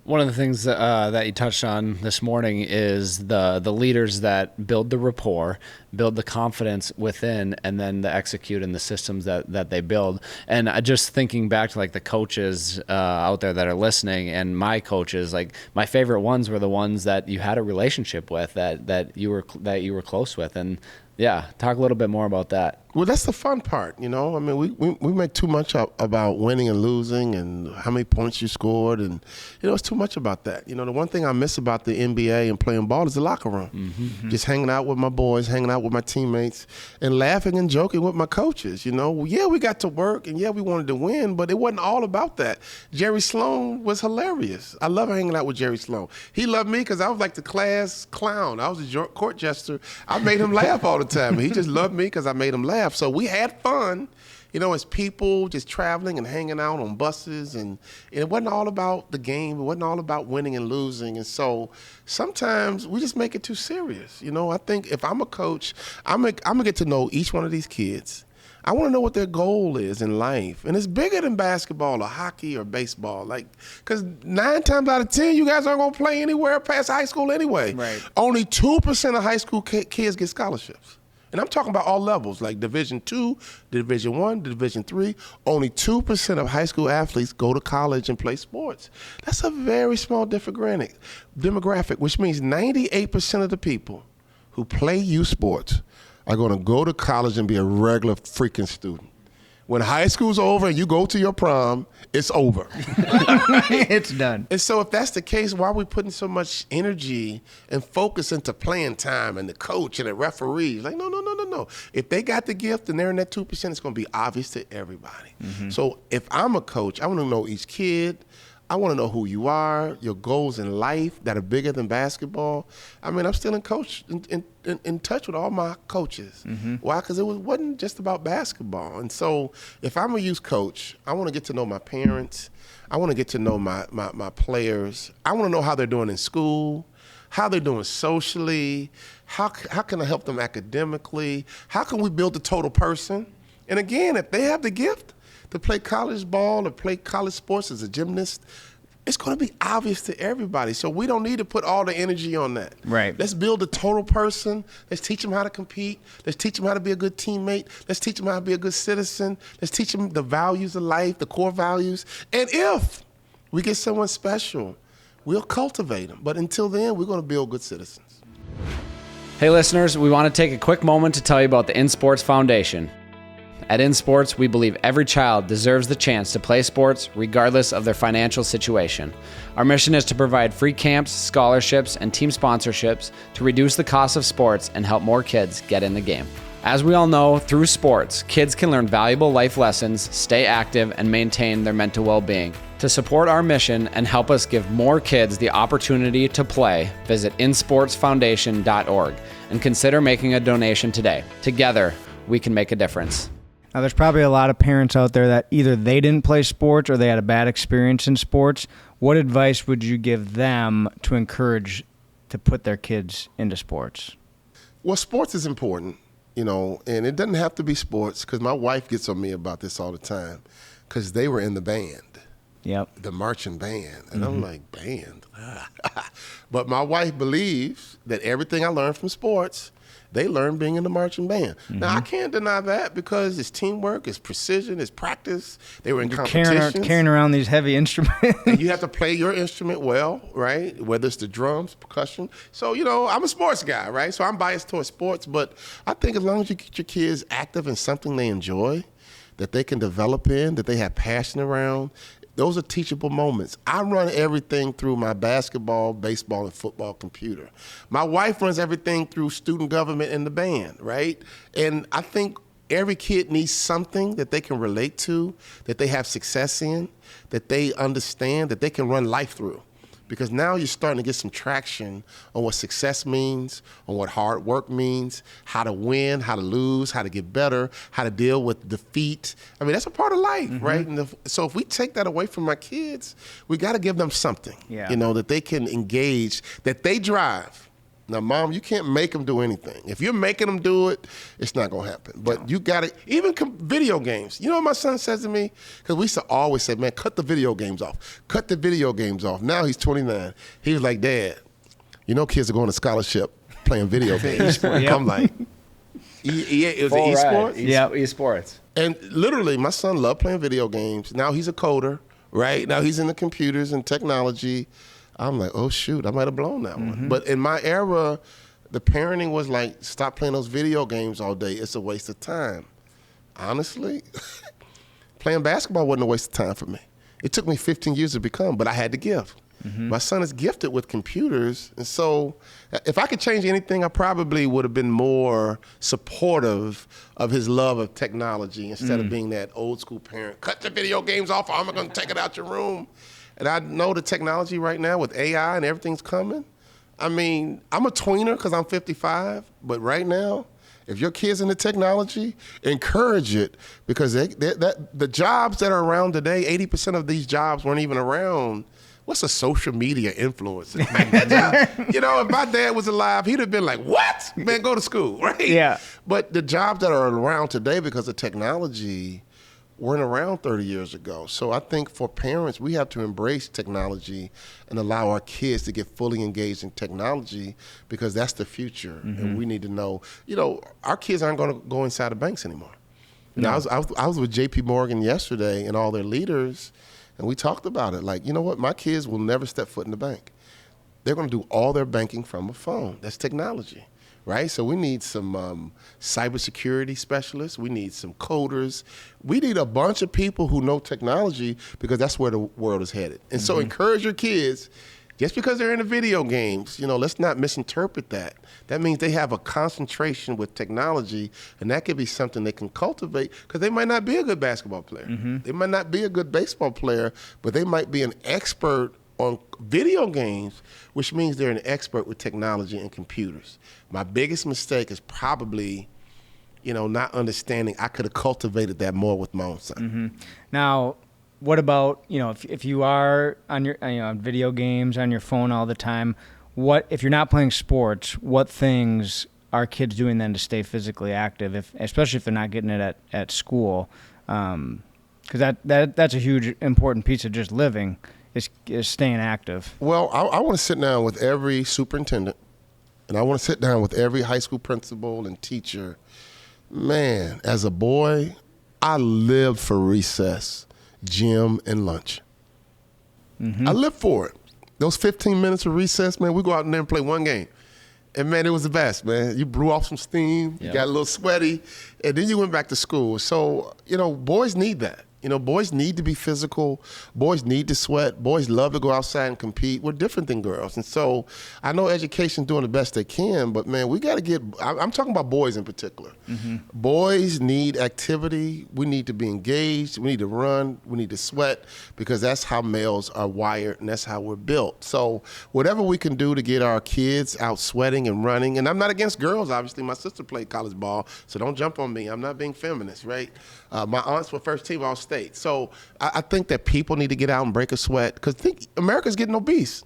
C: One of the things that you touched on this morning is the leaders that build the rapport, build the confidence within, and then the execute and the systems that they build. And just thinking back to like the coaches out there that are listening, and my coaches, like my favorite ones were the ones that you had a relationship with, that you were close with. And yeah, talk a little bit more about that.
A: Well, that's the fun part, I mean, we make too much about winning and losing and how many points you scored, and it's too much about that. The one thing I miss about the NBA and playing ball is the locker room. Mm-hmm. Just hanging out with my boys, hanging out with my teammates, and laughing and joking with my coaches. Yeah, we got to work, and yeah, we wanted to win, but it wasn't all about that. Jerry Sloan was hilarious. I love hanging out with Jerry Sloan. He loved me because I was like the class clown. I was a court jester. I made him laugh all the time. He just loved me because I made him laugh. So we had fun, as people just traveling and hanging out on buses. And it wasn't all about the game. It wasn't all about winning and losing. And so sometimes we just make it too serious. I think if I'm a coach, I'm going to get to know each one of these kids. I want to know what their goal is in life. And it's bigger than basketball or hockey or baseball. Because 9 times out of 10, you guys aren't going to play anywhere past high school anyway.
B: Right.
A: Only 2% of high school kids get scholarships. And I'm talking about all levels, like Division II, Division I, Division III. Only 2% of high school athletes go to college and play sports. That's a very small demographic, which means 98% of the people who play youth sports are going to go to college and be a regular freaking student. When high school's over and you go to your prom, it's over.
B: It's done.
A: And so if that's the case, why are we putting so much energy and focus into playing time and the coach and the referees? Like, no. If they got the gift and they're in that 2%, it's going to be obvious to everybody. So if I'm a coach, I want to know each kid. I want to know who you are, your goals in life that are bigger than basketball. I mean, I'm still in touch with all my coaches. Why? Because it wasn't just about basketball. And so if I'm a youth coach, I want to get to know my parents. I want to get to know my players. I want to know how they're doing in school, how they're doing socially, how can I help them academically, how can we build the total person? And again, if they have the gift to play college ball or play college sports as a gymnast, it's going to be obvious to everybody. So we don't need to put all the energy on that.
B: Right.
A: Let's build a total person. Let's teach them how to compete. Let's teach them how to be a good teammate. Let's teach them how to be a good citizen. Let's teach them the values of life, the core values. And if we get someone special, we'll cultivate them. But until then, we're going to build good citizens.
C: Hey listeners, we want to take a quick moment to tell you about the InSports Foundation. At InSports, we believe every child deserves the chance to play sports regardless of their financial situation. Our mission is to provide free camps, scholarships, and team sponsorships to reduce the cost of sports and help more kids get in the game. As we all know, through sports, kids can learn valuable life lessons, stay active, and maintain their mental well-being. To support our mission and help us give more kids the opportunity to play, visit insportsfoundation.org and consider making a donation today. Together, we can make a difference.
B: Now, there's probably a lot of parents out there that either they didn't play sports or they had a bad experience in sports. What advice would you give them to encourage to put their kids into sports?
A: Well, sports is important, and it doesn't have to be sports, because my wife gets on me about this all the time, because they were in the band.
B: Yep.
A: The marching band. And I'm like, band? But my wife believes that everything I learned from sports, they learned being in the marching band. Now, I can't deny that, because it's teamwork, it's precision, it's practice. They were in competitions.
B: Carrying around these heavy instruments.
A: And you have to play your instrument well, right? Whether it's the drums, percussion. So, I'm a sports guy, right? So I'm biased towards sports, but I think as long as you get your kids active in something they enjoy, that they can develop in, that they have passion around, those are teachable moments. I run everything through my basketball, baseball, and football computer. My wife runs everything through student government and the band, right? And I think every kid needs something that they can relate to, that they have success in, that they understand, that they can run life through. Because now you're starting to get some traction on what success means, on what hard work means, how to win, how to lose, how to get better, how to deal with defeat. I mean, that's a part of life, right? And so if we take that away from our kids, we got to give them something, that they can engage, that they drive. Now, Mom, you can't make them do anything. If you're making them do it, it's not going to happen. But you got to, even video games. You know what my son says to me? Because we used to always say, man, cut the video games off. Cut the video games off. Now he's 29. He was like, Dad, kids are going to scholarship playing video games. I'm like, it was esports?
C: Yeah, esports.
A: And literally, my son loved playing video games. Now he's a coder, right? Now he's in the computers and technology. I'm like, oh, shoot, I might have blown that one. But in my era, the parenting was like, stop playing those video games all day. It's a waste of time. Honestly, playing basketball wasn't a waste of time for me. It took me 15 years to become, but I had to give. My son is gifted with computers. And so if I could change anything, I probably would have been more supportive of his love of technology instead of being that old school parent. Cut the video games off, or I'm going to take it out your room. And I know the technology right now with AI and everything's coming. I mean, I'm a tweener because I'm 55, but right now, if your kid's into technology, encourage it, because the jobs that are around today, 80% of these jobs weren't even around. What's a social media influencer? If my dad was alive, he'd have been like, what? Man, go to school, right?
B: Yeah.
A: But the jobs that are around today because of technology weren't around 30 years ago. So I think for parents, we have to embrace technology and allow our kids to get fully engaged in technology, because that's the future. And we need to know, our kids aren't going to go inside the banks anymore. I was with JP Morgan yesterday and all their leaders, and we talked about it. Like, you know what? My kids will never step foot in the bank. They're going to do all their banking from a phone. That's technology. right? So we need some cybersecurity specialists. We need some coders. We need a bunch of people who know technology because that's where the world is headed. And so encourage your kids. Just because they're in the video games, let's not misinterpret that. That means they have a concentration with technology, and that could be something they can cultivate because they might not be a good basketball player. They might not be a good baseball player, but they might be an expert on video games, which means they're an expert with technology and computers. My biggest mistake is probably, not understanding I could have cultivated that more with my own son.
B: Now, what about, if you are on your on video games on your phone all the time, if you're not playing sports, what things are kids doing then to stay physically active, especially if they're not getting it at school? Because that's a huge important piece of just living is staying active.
A: Well, I want to sit down with every superintendent, and I want to sit down with every high school principal and teacher. Man, as a boy, I lived for recess, gym, and lunch. I lived for it. Those 15 minutes of recess, man, we go out there and play one game. And, man, it was the best, man. You blew off some steam, you got a little sweaty, and then you went back to school. So, boys need that. Boys need to be physical. Boys need to sweat. Boys love to go outside and compete. We're different than girls. And so I know education's doing the best they can, but, man, we got to I'm talking about boys in particular. Boys need activity. We need to be engaged. We need to run. We need to sweat because that's how males are wired and that's how we're built. So whatever we can do to get our kids out sweating and running, and I'm not against girls, obviously. My sister played college ball, so don't jump on me. I'm not being feminist, right? My aunts were first team All-State. So I think that people need to get out and break a sweat because America's getting obese.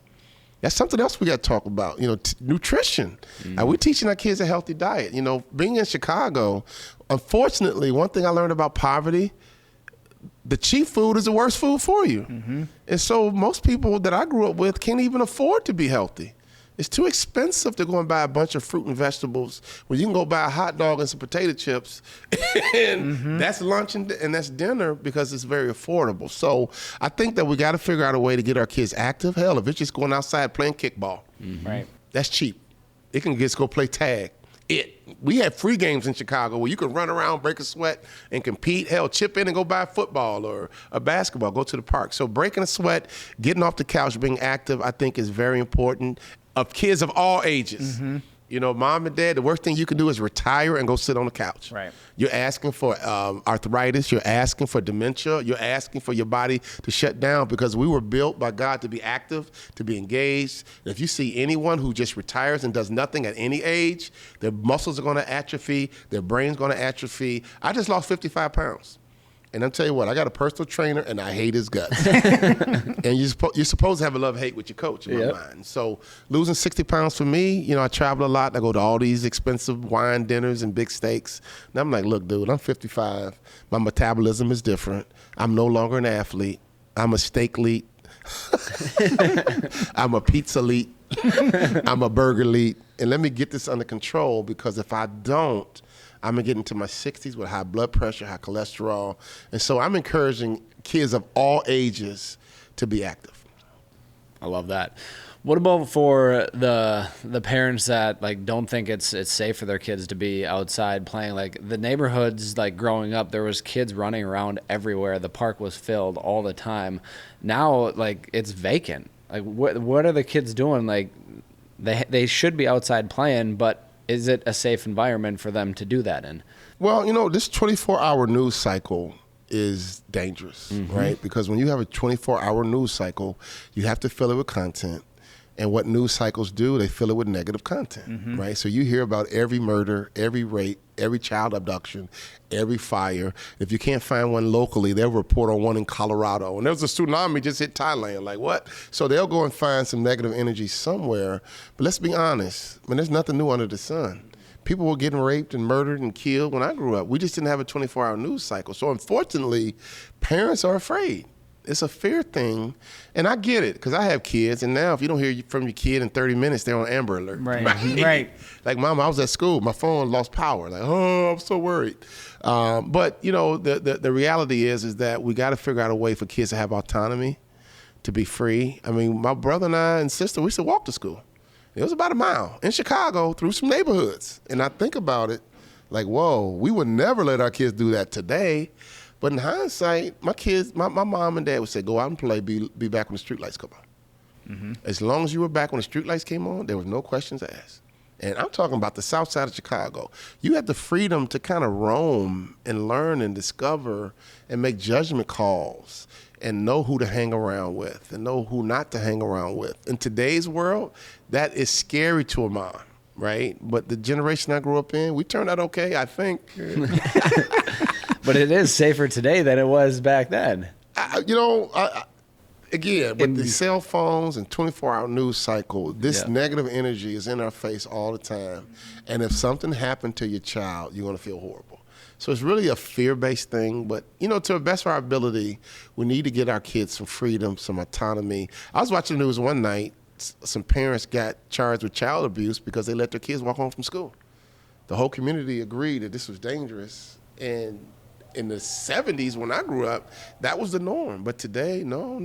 A: That's something else we got to talk about. Nutrition. We're teaching our kids a healthy diet. Being in Chicago, unfortunately, one thing I learned about poverty, the cheap food is the worst food for you. And so most people that I grew up with can't even afford to be healthy. It's too expensive to go and buy a bunch of fruit and vegetables when you can go buy a hot dog and some potato chips and that's lunch and that's dinner because it's very affordable. So I think that we got to figure out a way to get our kids active. Hell, if it's just going outside playing kickball,
B: right?
A: That's cheap. It can just go play tag. We have free games in Chicago where you can run around, break a sweat, and compete. Hell, chip in and go buy a football or a basketball, go to the park. So breaking a sweat, getting off the couch, being active, I think is very important. Of kids of all ages. Mom and dad, the worst thing you can do is retire and go sit on the couch.
B: Right.
A: You're asking for arthritis. You're asking for dementia. You're asking for your body to shut down because we were built by God to be active, to be engaged. And if you see anyone who just retires and does nothing at any age, their muscles are going to atrophy. Their brain's going to atrophy. I just lost 55 pounds. And I'll tell you what, I got a personal trainer, and I hate his guts. And you're supposed to have a love-hate with your coach, in my mind. So losing 60 pounds for me, I travel a lot. I go to all these expensive wine dinners and big steaks. And I'm like, look, dude, I'm 55. My metabolism is different. I'm no longer an athlete. I'm a steak-leet. I'm a pizza-leet. I'm a burger-leet. And let me get this under control because if I don't, I'm going to get into my 60s with high blood pressure, high cholesterol. And so I'm encouraging kids of all ages to be active.
C: I love that. What about for the parents that don't think it's safe for their kids to be outside playing? The neighborhoods, growing up, there was kids running around everywhere. The park was filled all the time. Now, it's vacant. What are the kids doing? They should be outside playing, but is it a safe environment for them to do that in?
A: Well, this 24-hour news cycle is dangerous, right? Because when you have a 24-hour news cycle, you have to fill it with content. And what news cycles do, they fill it with negative content, right? So you hear about every murder, every rape, every child abduction, every fire. If you can't find one locally, they'll report on one in Colorado. And there was a tsunami just hit Thailand. Like, what? So they'll go and find some negative energy somewhere. But let's be honest. There's nothing new under the sun. People were getting raped and murdered and killed when I grew up. We just didn't have a 24-hour news cycle. So unfortunately, parents are afraid. It's a fear thing, and I get it because I have kids, and now if you don't hear from your kid in 30 minutes, they're on Amber Alert.
B: Right.
A: Like, Mom, I was at school. My phone lost power. Like, oh, I'm so worried. But, the reality is that we got to figure out a way for kids to have autonomy, to be free. My brother and I and sister, we used to walk to school. It was about a mile in Chicago through some neighborhoods. And I think about it like, whoa, we would never let our kids do that today. But in hindsight, my kids, my mom and dad would say, go out and play, be back when the streetlights come on. As long as you were back when the streetlights came on, there was no questions asked. And I'm talking about the south side of Chicago. You had the freedom to kind of roam and learn and discover and make judgment calls and know who to hang around with and know who not to hang around with. In today's world, that is scary to a mom, right? But the generation I grew up in, we turned out okay, I think.
C: But it is safer today than it was back then.
A: Again, with the cell phones and 24-hour news cycle, this negative energy is in our face all the time. And if something happened to your child, you're going to feel horrible. So it's really a fear-based thing. But, to the best of our ability, we need to get our kids some freedom, some autonomy. I was watching the news one night. Some parents got charged with child abuse because they let their kids walk home from school. The whole community agreed that this was dangerous. And in the 70s, when I grew up, that was the norm. But today, no.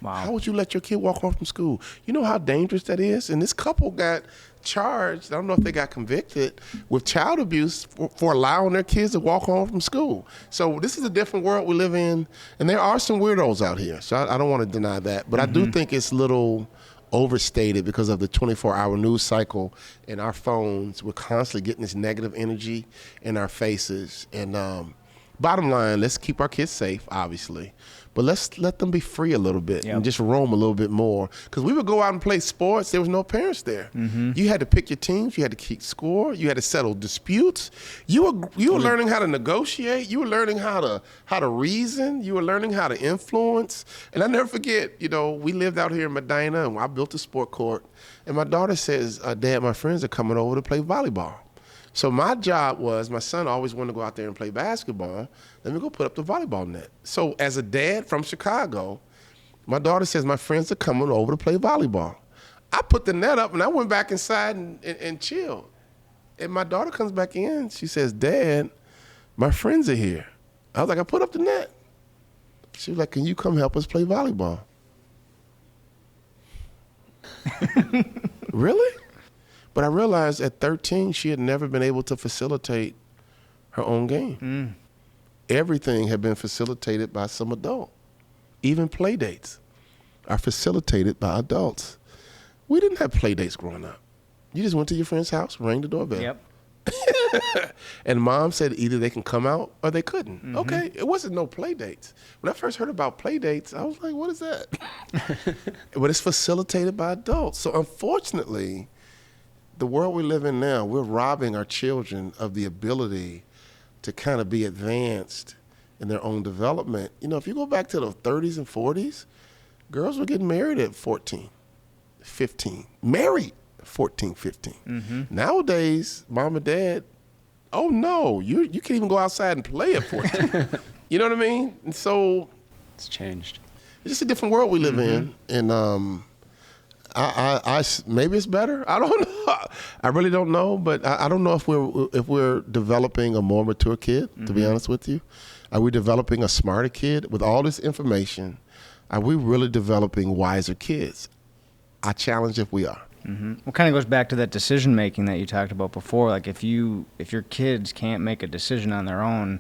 B: Wow.
A: How would you let your kid walk home from school? You know how dangerous that is? And this couple got charged, I don't know if they got convicted, with child abuse for allowing their kids to walk home from school. So this is a different world we live in. And there are some weirdos out here. So I don't want to deny that. But I do think it's a little overstated because of the 24-hour news cycle and our phones. We're constantly getting this negative energy in our faces. And bottom line, let's keep our kids safe, obviously, but let's let them be free a little bit and just roam a little bit more. Because we would go out and play sports. There was no parents there. You had to pick your teams. You had to keep score. You had to settle disputes. You were learning how to negotiate. You were learning how to reason. You were learning how to influence. And I never forget, we lived out here in Medina, and I built a sport court. And my daughter says, Dad, my friends are coming over to play volleyball. So my job was, my son always wanted to go out there and play basketball. Let me go put up the volleyball net. So as a dad from Chicago, my daughter says, my friends are coming over to play volleyball. I put the net up and I went back inside and chilled. And my daughter comes back in. She says, Dad, my friends are here. I was like, I put up the net. She was like, can you come help us play volleyball? Really? But I realized at 13, she had never been able to facilitate her own game. Everything had been facilitated by some adult. Even play dates are facilitated by adults. We didn't have play dates growing up. You just went to your friend's house, rang the doorbell.
B: Yep.
A: And mom said either they can come out or they couldn't. Okay, it wasn't no play dates. When I first heard about play dates, I was like, what is that? But it's facilitated by adults. So unfortunately, the world we live in now, we're robbing our children of the ability to kind of be advanced in their own development. If you go back to the 30s and 40s, girls were getting married at 14, 15. Married at 14, 15. Nowadays, mom and dad, oh no, you can't even go outside and play at 14. You know what I mean? And so
C: It's changed.
A: It's just a different world we live in. And I maybe it's better. I don't know. I really don't know, but I don't know if we're developing a more mature kid. To be honest with you, are we developing a smarter kid with all this information? Are we really developing wiser kids? I challenge if we are.
B: Well, kind of goes back to that decision making that you talked about before. Like if your kids can't make a decision on their own,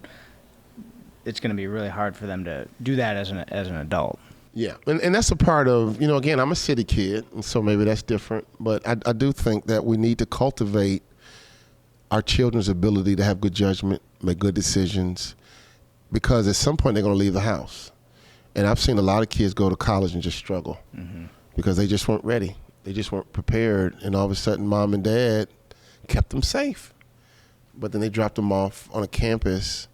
B: it's going to be really hard for them to do that as an adult.
A: Yeah, and that's a part of, again, I'm a city kid, and so maybe that's different. But I do think that we need to cultivate our children's ability to have good judgment, make good decisions, because at some point they're going to leave the house. And I've seen a lot of kids go to college and just struggle because they just weren't ready. They just weren't prepared. And all of a sudden, mom and dad kept them safe. But then they dropped them off on a campus,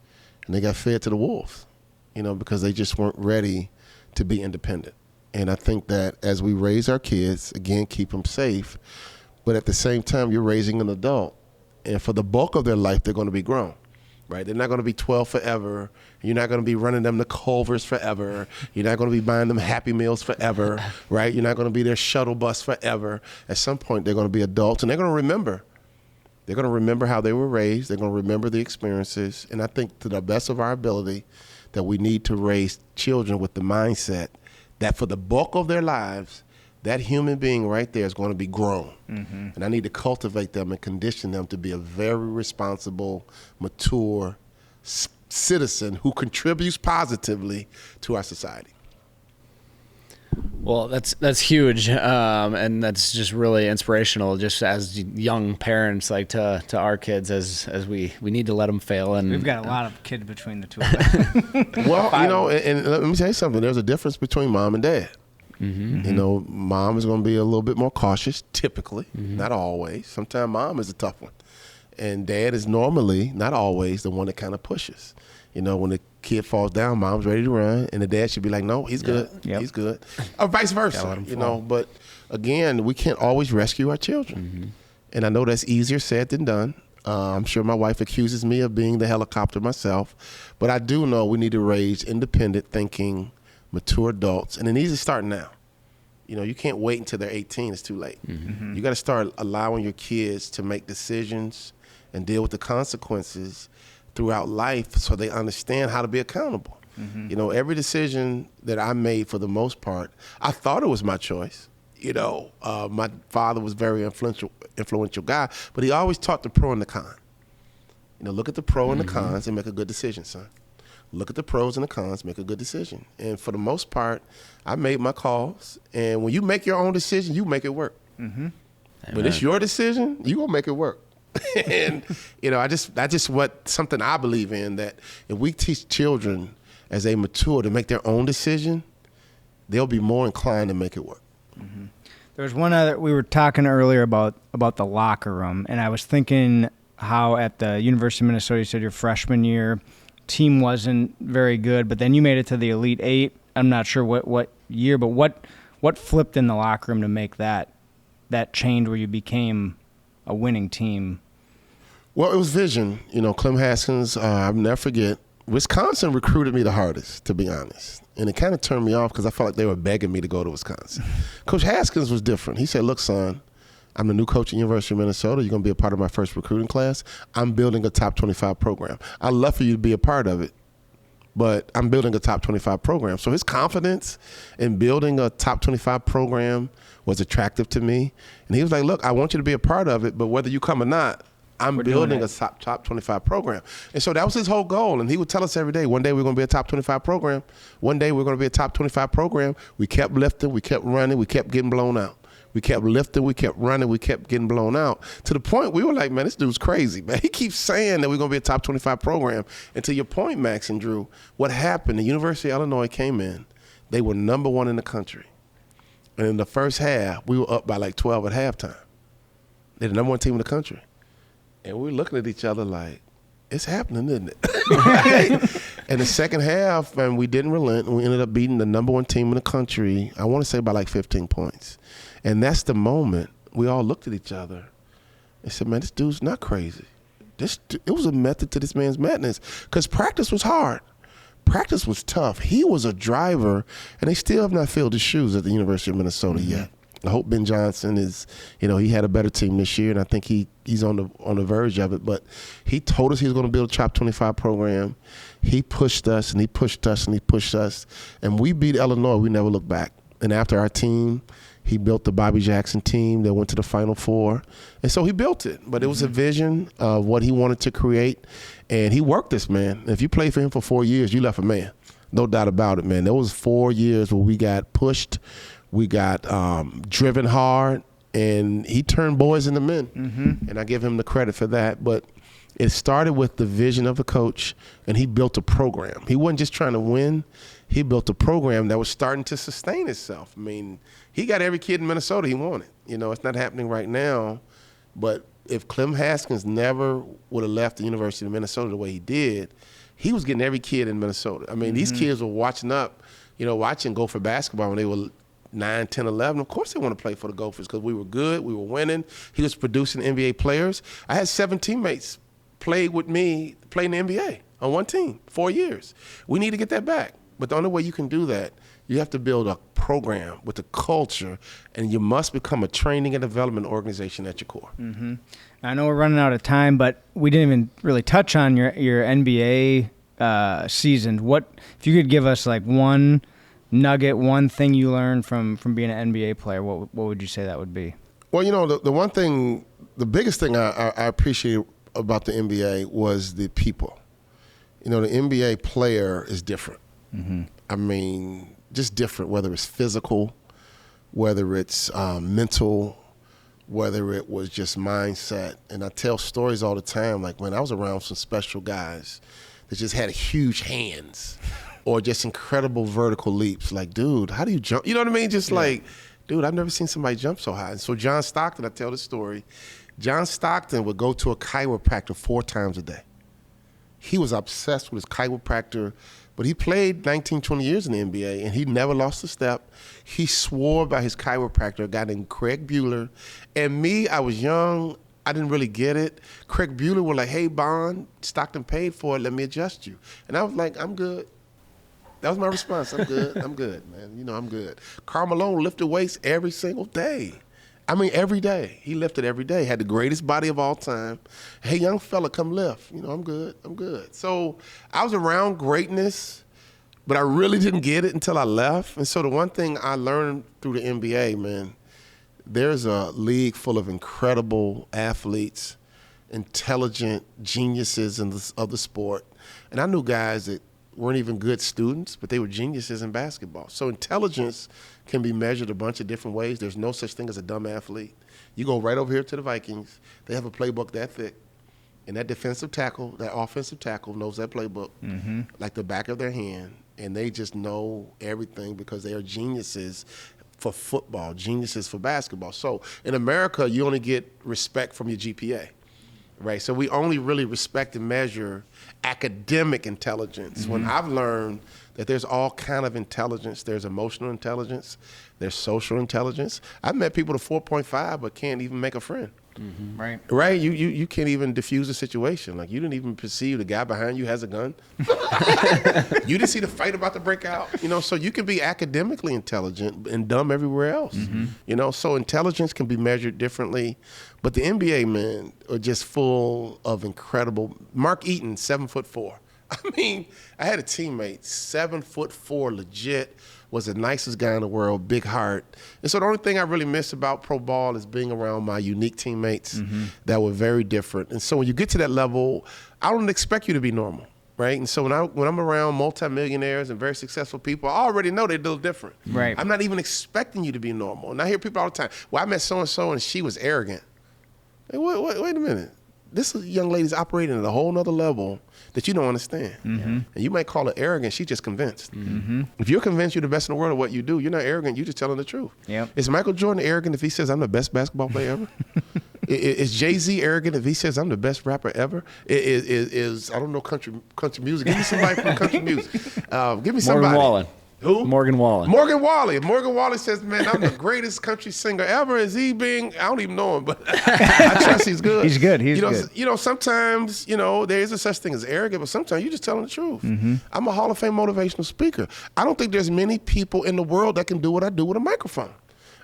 A: and they got fed to the wolves, because they just weren't ready to be independent. And I think that as we raise our kids, again, keep them safe, but at the same time, you're raising an adult. And for the bulk of their life, they're going to be grown, right? They're not going to be 12 forever. You're not going to be running them to Culver's forever. You're not going to be buying them Happy Meals forever, right? You're not going to be their shuttle bus forever. At some point, they're going to be adults, and they're going to remember. They're going to remember how they were raised. They're going to remember the experiences. And I think to the best of our ability, that we need to raise children with the mindset that for the bulk of their lives, that human being right there is going to be grown. And I need to cultivate them and condition them to be a very responsible, mature citizen who contributes positively to our society.
C: Well, that's huge, and that's just really inspirational. Just as young parents, like to our kids, as we need to let them fail. And
B: we've got a lot of kids between the two of them.
A: Well, and let me tell you something. There's a difference between mom and dad. Mom is going to be a little bit more cautious, typically, not always. Sometimes mom is a tough one, and dad is normally, not always, the one that kind of pushes. When the kid falls down, mom's ready to run, and the dad should be like, no, he's good. He's good. Or vice versa, But again, we can't always rescue our children. And I know that's easier said than done. I'm sure my wife accuses me of being the helicopter myself, but I do know we need to raise independent thinking, mature adults, and it needs to start now. You can't wait until they're 18. It's too late. You got to start allowing your kids to make decisions and deal with the consequences throughout life so they understand how to be accountable. Every decision that I made, for the most part, I thought it was my choice. My father was a very influential guy, but he always taught the pro and the con. Look at the pro and the cons and make a good decision, son. Look at the pros and the cons, make a good decision. And for the most part, I made my calls. And when you make your own decision, you make it work. But it's your decision, you gonna make it work. And that's something I believe in, that if we teach children as they mature to make their own decision, they'll be more inclined to make it work.
B: There was one other, we were talking earlier about the locker room, and I was thinking how at the University of Minnesota, you said your freshman year, team wasn't very good, but then you made it to the Elite Eight. I'm not sure what year, but what flipped in the locker room to make that change where you became a winning team?
A: Well, it was vision. Clem Haskins, I'll never forget, Wisconsin recruited me the hardest, to be honest. And it kind of turned me off because I felt like they were begging me to go to Wisconsin. Coach Haskins was different. He said, look, son, I'm the new coach at the University of Minnesota. You're going to be a part of my first recruiting class. I'm building a top 25 program. I'd love for you to be a part of it, but I'm building a top 25 program. So his confidence in building a top 25 program was attractive to me. And he was like, look, I want you to be a part of it, but whether you come or not, I'm building a top 25 program. And so that was his whole goal. And he would tell us every day, one day we're going to be a top 25 program. One day we're going to be a top 25 program. We kept lifting, we kept running, we kept getting blown out. We kept lifting, we kept running, we kept getting blown out, to the point we were like, man, this dude's crazy, man. He keeps saying that we're going to be a top 25 program. And to your point, Max and Drew, what happened, the University of Illinois came in. They were number one in the country. And in the first half, we were up by like 12 at halftime. They're the number one team in the country. And we were looking at each other like, it's happening, isn't it? And the second half, and we didn't relent, and we ended up beating the number one team in the country, I want to say by like 15 points. And that's the moment we all looked at each other and said, man, this dude's not crazy. It was a method to this man's madness, because practice was hard. Practice was tough. He was a driver, and they still have not filled his shoes at the University of Minnesota yet. I hope Ben Johnson is, he had a better team this year, and I think he's on the verge of it. But he told us he was going to build a top 25 program. He pushed us, and he pushed us, and he pushed us. And we beat Illinois. We never looked back. And after our team, he built the Bobby Jackson team that went to the Final Four. And so he built it. But it was a vision of what he wanted to create. And he worked this, man. If you played for him for 4 years, you left a man. No doubt about it, man. There was 4 years where we got pushed. We got driven hard, and he turned boys into men. And I give him the credit for that. But it started with the vision of the coach, and he built a program. He wasn't just trying to win. He built a program that was starting to sustain itself. I mean, he got every kid in Minnesota he wanted. It's not happening right now. But if Clem Haskins never would have left the University of Minnesota the way he did, he was getting every kid in Minnesota. I mean, these kids were watching Gopher basketball when they were 9, 10, 11. Of course they want to play for the Gophers because we were good, we were winning. He was producing NBA players. I had 7 teammates play with me, play in the NBA on one team, 4 years. We need to get that back. But the only way you can do that, you have to build a program with a culture, and you must become a training and development organization at your core.
B: I know we're running out of time, but we didn't even really touch on your NBA season. What if you could give us like one nugget, one thing you learned from being an NBA player, what would you say that would be?
A: Well, the biggest thing I appreciate about the NBA was the people. The NBA player is different. Mm-hmm. I mean, just different, whether it's physical, whether it's mental, whether it was just mindset. And I tell stories all the time, like when I was around some special guys that just had huge hands or just incredible vertical leaps. Like, dude, how do you jump? You know what I mean? Just like, dude, I've never seen somebody jump so high. And so John Stockton, I tell the story, John Stockton would go to a chiropractor 4 times a day. He was obsessed with his chiropractor, but he played 19, 20 years in the NBA, and he never lost a step. He swore by his chiropractor, a guy named Craig Bueller. And me, I was young. I didn't really get it. Craig Bueller was like, hey, Bond, Stockton paid for it. Let me adjust you. And I was like, I'm good. That was my response. I'm good. I'm good, man. I'm good. Karl Malone lifted weights every single day. I mean, every day. He lifted every day. Had the greatest body of all time. Hey, young fella, come lift. I'm good. I'm good. So I was around greatness, but I really didn't get it until I left. And so the one thing I learned through the NBA, man, there's a league full of incredible athletes, intelligent geniuses of the sport. And I knew guys that weren't even good students, but they were geniuses in basketball. So intelligence can be measured a bunch of different ways. There's no such thing as a dumb athlete. You go right over here to the Vikings. They have a playbook that thick. And that defensive tackle, that offensive tackle knows that playbook like the back of their hand. And they just know everything because they are geniuses for football, geniuses for basketball. So in America, you only get respect from your GPA. Right, so we only really respect and measure academic intelligence. When I've learned that there's all kind of intelligence, there's emotional intelligence, there's social intelligence. I've met people to 4.5 but can't even make a friend.
B: Right.
A: Right, you can't even diffuse a situation. Like you didn't even perceive the guy behind you has a gun. You didn't see the fight about to break out. So you can be academically intelligent and dumb everywhere else. So intelligence can be measured differently. But the NBA, man, are just full of incredible. Mark Eaton, 7'4". I mean, I had a teammate, 7'4", legit, was the nicest guy in the world, big heart. And so the only thing I really miss about pro ball is being around my unique teammates that were very different. And so when you get to that level, I don't expect you to be normal, right? And so when I'm around multimillionaires and very successful people, I already know they're a little different.
B: Right.
A: I'm not even expecting you to be normal. And I hear people all the time, well, I met so-and-so and she was arrogant. Hey, wait a minute. This young lady's operating at a whole nother level that you don't understand. And you might call her arrogant. She's just convinced. If you're convinced you're the best in the world at what you do, you're not arrogant. You're just telling the truth.
B: Yep.
A: Is Michael Jordan arrogant if he says, I'm the best basketball player ever? Is Jay-Z arrogant if he says, I'm the best rapper ever? Is I don't know, country music. Give me somebody from country music. Give me somebody.
C: Morgan Wallen.
A: Who?
C: Morgan Wallen.
A: Morgan Wallen. If Morgan Wallen says, man, I'm the greatest country singer ever, is he being, I don't even know him, but I trust he's good.
B: He's good. He's good.
A: Sometimes, there is a such thing as arrogant, but sometimes you're just telling the truth. I'm a Hall of Fame motivational speaker. I don't think there's many people in the world that can do what I do with a microphone.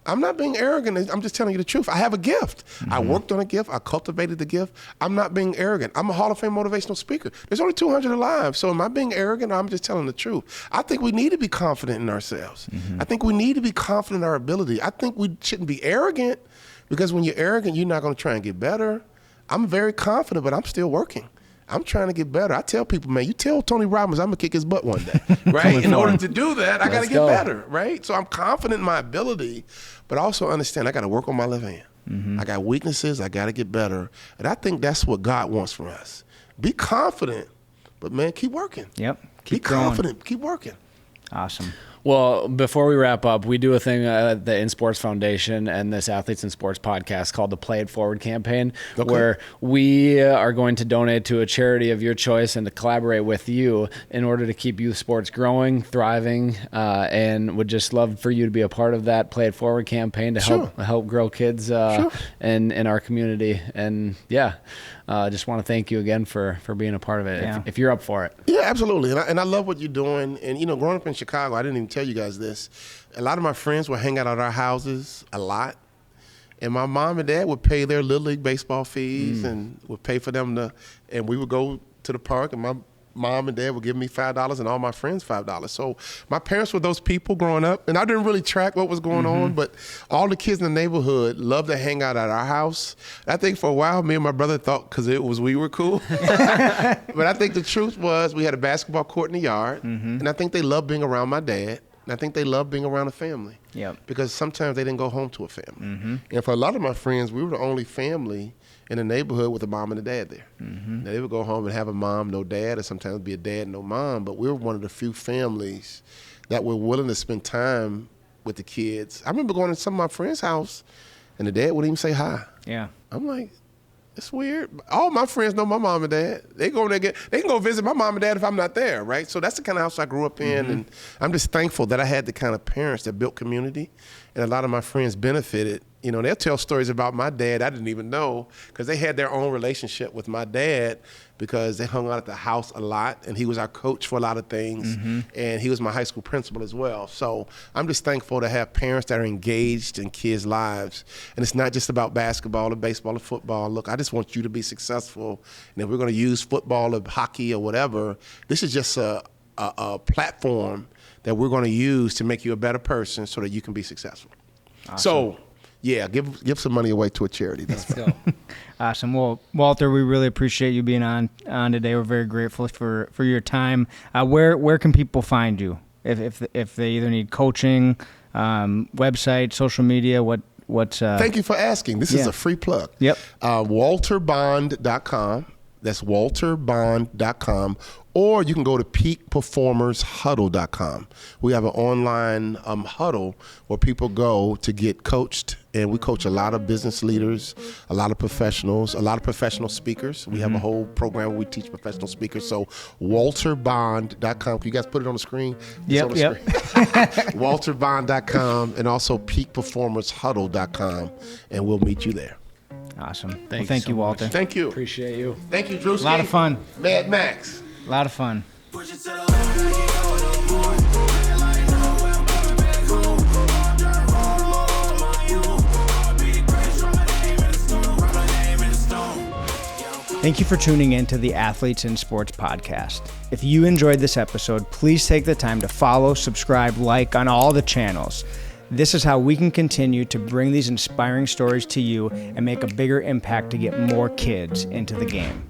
A: I'm not being arrogant. I'm just telling you the truth. I have a gift. I worked on a gift. I cultivated the gift. I'm not being arrogant. I'm a Hall of Fame motivational speaker. There's only 200 alive. So am I being arrogant or I'm just telling the truth? I think we need to be confident in ourselves. I think we need to be confident in our ability. I think we shouldn't be arrogant because when you're arrogant, you're not going to try and get better. I'm very confident, but I'm still working. I'm trying to get better. I tell people, man, you tell Tony Robbins I'm going to kick his butt one day, right? In order to do that, I got to get better, right? So I'm confident in my ability, but I also understand I got to work on my left hand. I got weaknesses. I got to get better. And I think that's what God wants from us. Be confident, but, man, keep working.
B: Yep.
A: Be confident. Keep working.
B: Awesome.
C: Well, before we wrap up, we do a thing at the In Sports Foundation and this Athletes in Sports podcast called the Play It Forward campaign, where we are going to donate to a charity of your choice and to collaborate with you in order to keep youth sports growing, thriving, and would just love for you to be a part of that Play It Forward campaign to help grow kids in our community. And just want to thank you again for being a part of it, if you're up for it.
A: Yeah, absolutely. And I love what you're doing. And, growing up in Chicago, I didn't even tell you guys this. A lot of my friends would hang out at our houses a lot. And my mom and dad would pay their Little League baseball fees and would pay for them and we would go to the park. And my mom and dad would give me $5 and all my friends $5. So my parents were those people growing up, and I didn't really track what was going on, but all the kids in the neighborhood loved to hang out at our house. I think for a while, me and my brother thought because we were cool. But I think the truth was we had a basketball court in the yard, and I think they loved being around my dad. And I think they loved being around a family.
B: Yep.
A: Because sometimes they didn't go home to a family. And for a lot of my friends, we were the only family in the neighborhood with a mom and a dad there. Now, they would go home and have a mom, no dad, or sometimes it'd be a dad, no mom. But we were one of the few families that were willing to spend time with the kids. I remember going to some of my friends' house, and the dad wouldn't even say hi.
B: Yeah.
A: I'm like, it's weird. All my friends know my mom and dad. They can go visit my mom and dad if I'm not there, right? So that's the kind of house I grew up in, and I'm just thankful that I had the kind of parents that built community, and a lot of my friends benefited. You know, they'll tell stories about my dad I didn't even know because they had their own relationship with my dad because they hung out at the house a lot, and he was our coach for a lot of things, and he was my high school principal as well. So I'm just thankful to have parents that are engaged in kids' lives, and it's not just about basketball or baseball or football. Look, I just want you to be successful, and if we're going to use football or hockey or whatever, this is just a platform that we're going to use to make you a better person so that you can be successful.
B: Awesome.
A: So, yeah, give some money away to a charity.
B: Let's go. Awesome. Well, Walter, we really appreciate you being on today. We're very grateful for your time. Where can people find you if they either need coaching, website, social media?
A: Thank you for asking. This is a free plug.
B: Yep.
A: WalterBond.com. That's WalterBond.com. Or you can go to peakperformershuddle.com. We have an online huddle where people go to get coached, and we coach a lot of business leaders, a lot of professionals, a lot of professional speakers. We have a whole program where we teach professional speakers. So WalterBond.com. Can you guys put it on the screen?
B: Yep.
A: WalterBond.com, and also peakperformershuddle.com, and we'll meet you there.
B: Awesome.
C: Thank
B: you,
C: so
B: Walter.
C: much.
A: Thank you.
C: Appreciate you.
A: Thank you, Drew.
B: A lot of fun.
A: Mad Max.
B: A lot of fun. Thank you for tuning in to the Athletes in Sports podcast. If you enjoyed this episode, please take the time to follow, subscribe, like on all the channels. This is how we can continue to bring these inspiring stories to you and make a bigger impact to get more kids into the game.